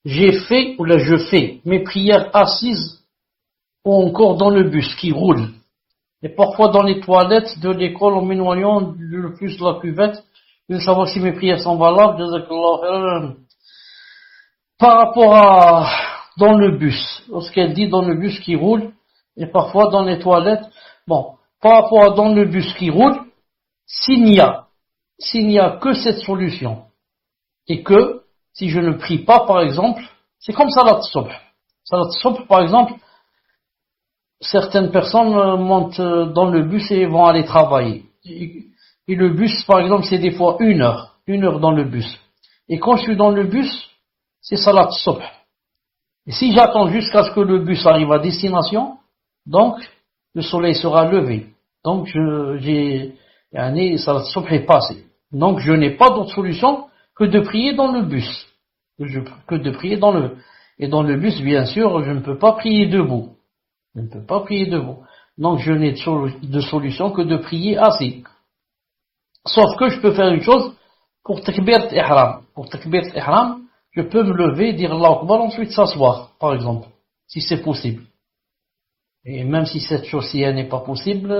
je fais mes prières assises ou encore dans le bus qui roule. Et parfois dans les toilettes de l'école en m'éloignant le plus de la cuvette Je veux savoir si mes prières sont valables. Jazakallahu khairan. Par rapport à dans le bus, lorsqu'elle dit dans le bus qui roule, et parfois dans les toilettes, bon, par rapport à dans le bus qui roule, s'il n'y a que cette solution, et que si je ne prie pas, par exemple, c'est comme Salat Subh. Salat Subh, par exemple, certaines personnes montent dans le bus et vont aller travailler. Et le bus, par exemple, c'est des fois une heure dans le bus. Et quand je suis dans le bus, c'est Salat Subh. Et si j'attends jusqu'à ce que le bus arrive à destination, donc le soleil sera levé. Donc Salat Subh est passé. Donc je n'ai pas d'autre solution que de prier dans le bus. Et dans le bus, bien sûr, je ne peux pas prier debout. Donc je n'ai de solution que de prier assis. Sauf que je peux faire une chose pour takbirat ihram. Pour takbirat ihram, je peux me lever, dire Allahu Akbar, ensuite s'asseoir, par exemple, si c'est possible. Et même si cette chose-ci n'est pas possible,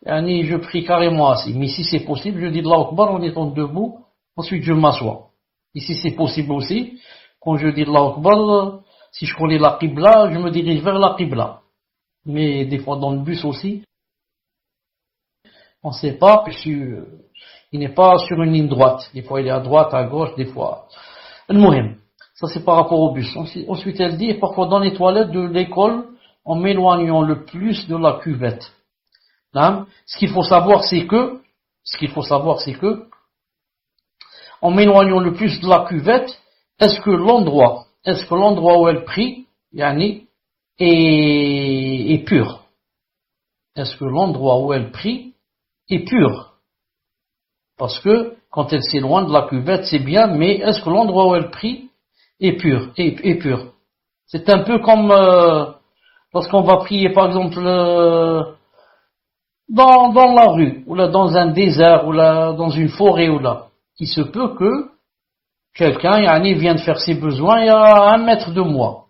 je prie carrément assis. Mais si c'est possible, je dis Allahu Akbar en étant debout, ensuite je m'assois. Et si c'est possible aussi, quand je dis Allahu Akbar, si je connais la Qibla, je me dirige vers la Qibla. Mais des fois dans le bus aussi, on ne sait pas, il n'est pas sur une ligne droite. Des fois il est à droite, à gauche, des fois. Al-Muhim. Ça c'est par rapport au bus. Ensuite elle dit, parfois dans les toilettes de l'école, en m'éloignant le plus de la cuvette. Là, ce qu'il faut savoir c'est que, en m'éloignant le plus de la cuvette, est-ce que l'endroit où elle prie, est pur? Est-ce que l'endroit où elle prie est pur? Parce que quand elle s'éloigne de la cuvette, c'est bien, mais est-ce que l'endroit où elle prie est pur? C'est un peu comme lorsqu'on va prier, par exemple, dans la rue, ou là dans un désert, ou là dans une forêt, ou là. Il se peut que quelqu'un vient de faire ses besoins il y a 1 mètre de moi.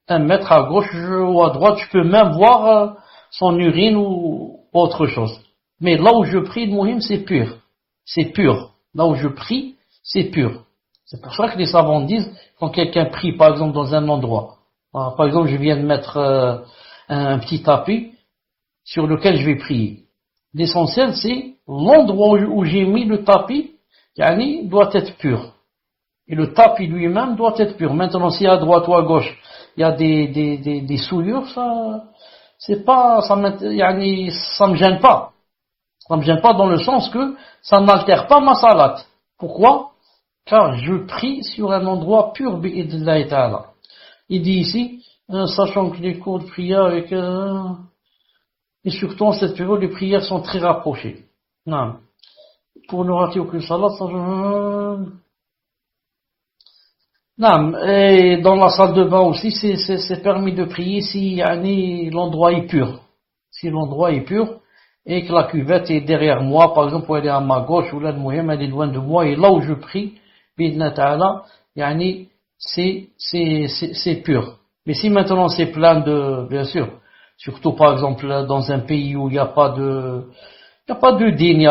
1 mètre à gauche ou à droite, je peux même voir son urine ou autre chose. Mais là où je prie, le muhim, c'est pur. C'est pur. Là où je prie, c'est pur. C'est pour ça que les savants disent, quand quelqu'un prie, par exemple, dans un endroit, par exemple, je viens de mettre un petit tapis sur lequel je vais prier. L'essentiel, c'est l'endroit où j'ai mis le tapis, doit être pur. Et le tapis lui-même doit être pur. Maintenant, si à droite ou à gauche, il y a des souillures, ça me gêne pas. Ça me gêne pas dans le sens que ça n'altère pas ma salat. Pourquoi? Car je prie sur un endroit pur, bi'idnillahi ta'ala. Il dit ici, sachant que les cours de prière avec, et surtout en cette période, les prières sont très rapprochées. Non. Pour ne rater aucune salat, non, et dans la salle de bain aussi, c'est permis de prier si l'endroit est pur. Si l'endroit est pur et que la cuvette est derrière moi, par exemple, ou elle est à ma gauche, ou là, le moyen, elle est loin de moi, et là où je prie, bidna ta'ala, c'est pur. Mais si maintenant c'est plein de, bien sûr, surtout par exemple dans un pays où il n'y a pas de dîne,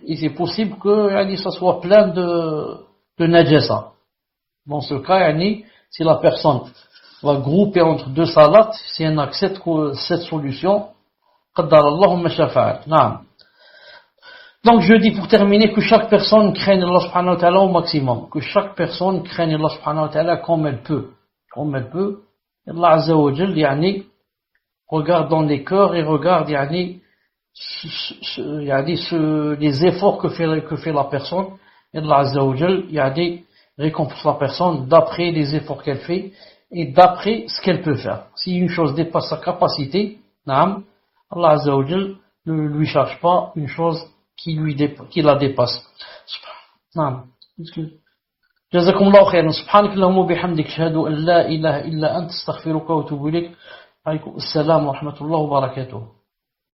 et c'est possible que ça soit plein de najasa. Dans ce cas, si la personne va grouper entre 2 salats, si elle accepte cette solution, qaddar Allahumma shafa'at. Donc je dis pour terminer que chaque personne craigne Allah subhanahu wa ta'ala au maximum, que chaque personne craigne Allah subhanahu wa ta'ala comme elle peut. Allah azza wa jal, regarde dans les cœurs et regarde les efforts que fait la personne. Et Allah azza wa jal, récompense la personne d'après les efforts qu'elle fait et d'après ce qu'elle peut faire. Si une chose dépasse sa capacité, Allah azza wa jal ne lui charge pas une chose qui la dépasse. جزاكم الله خيرا سبحانك اللهم وبحمدك اشهد ان لا اله الا انت استغفرك واتوب اليك. عليكم السلام ورحمه الله وبركاته.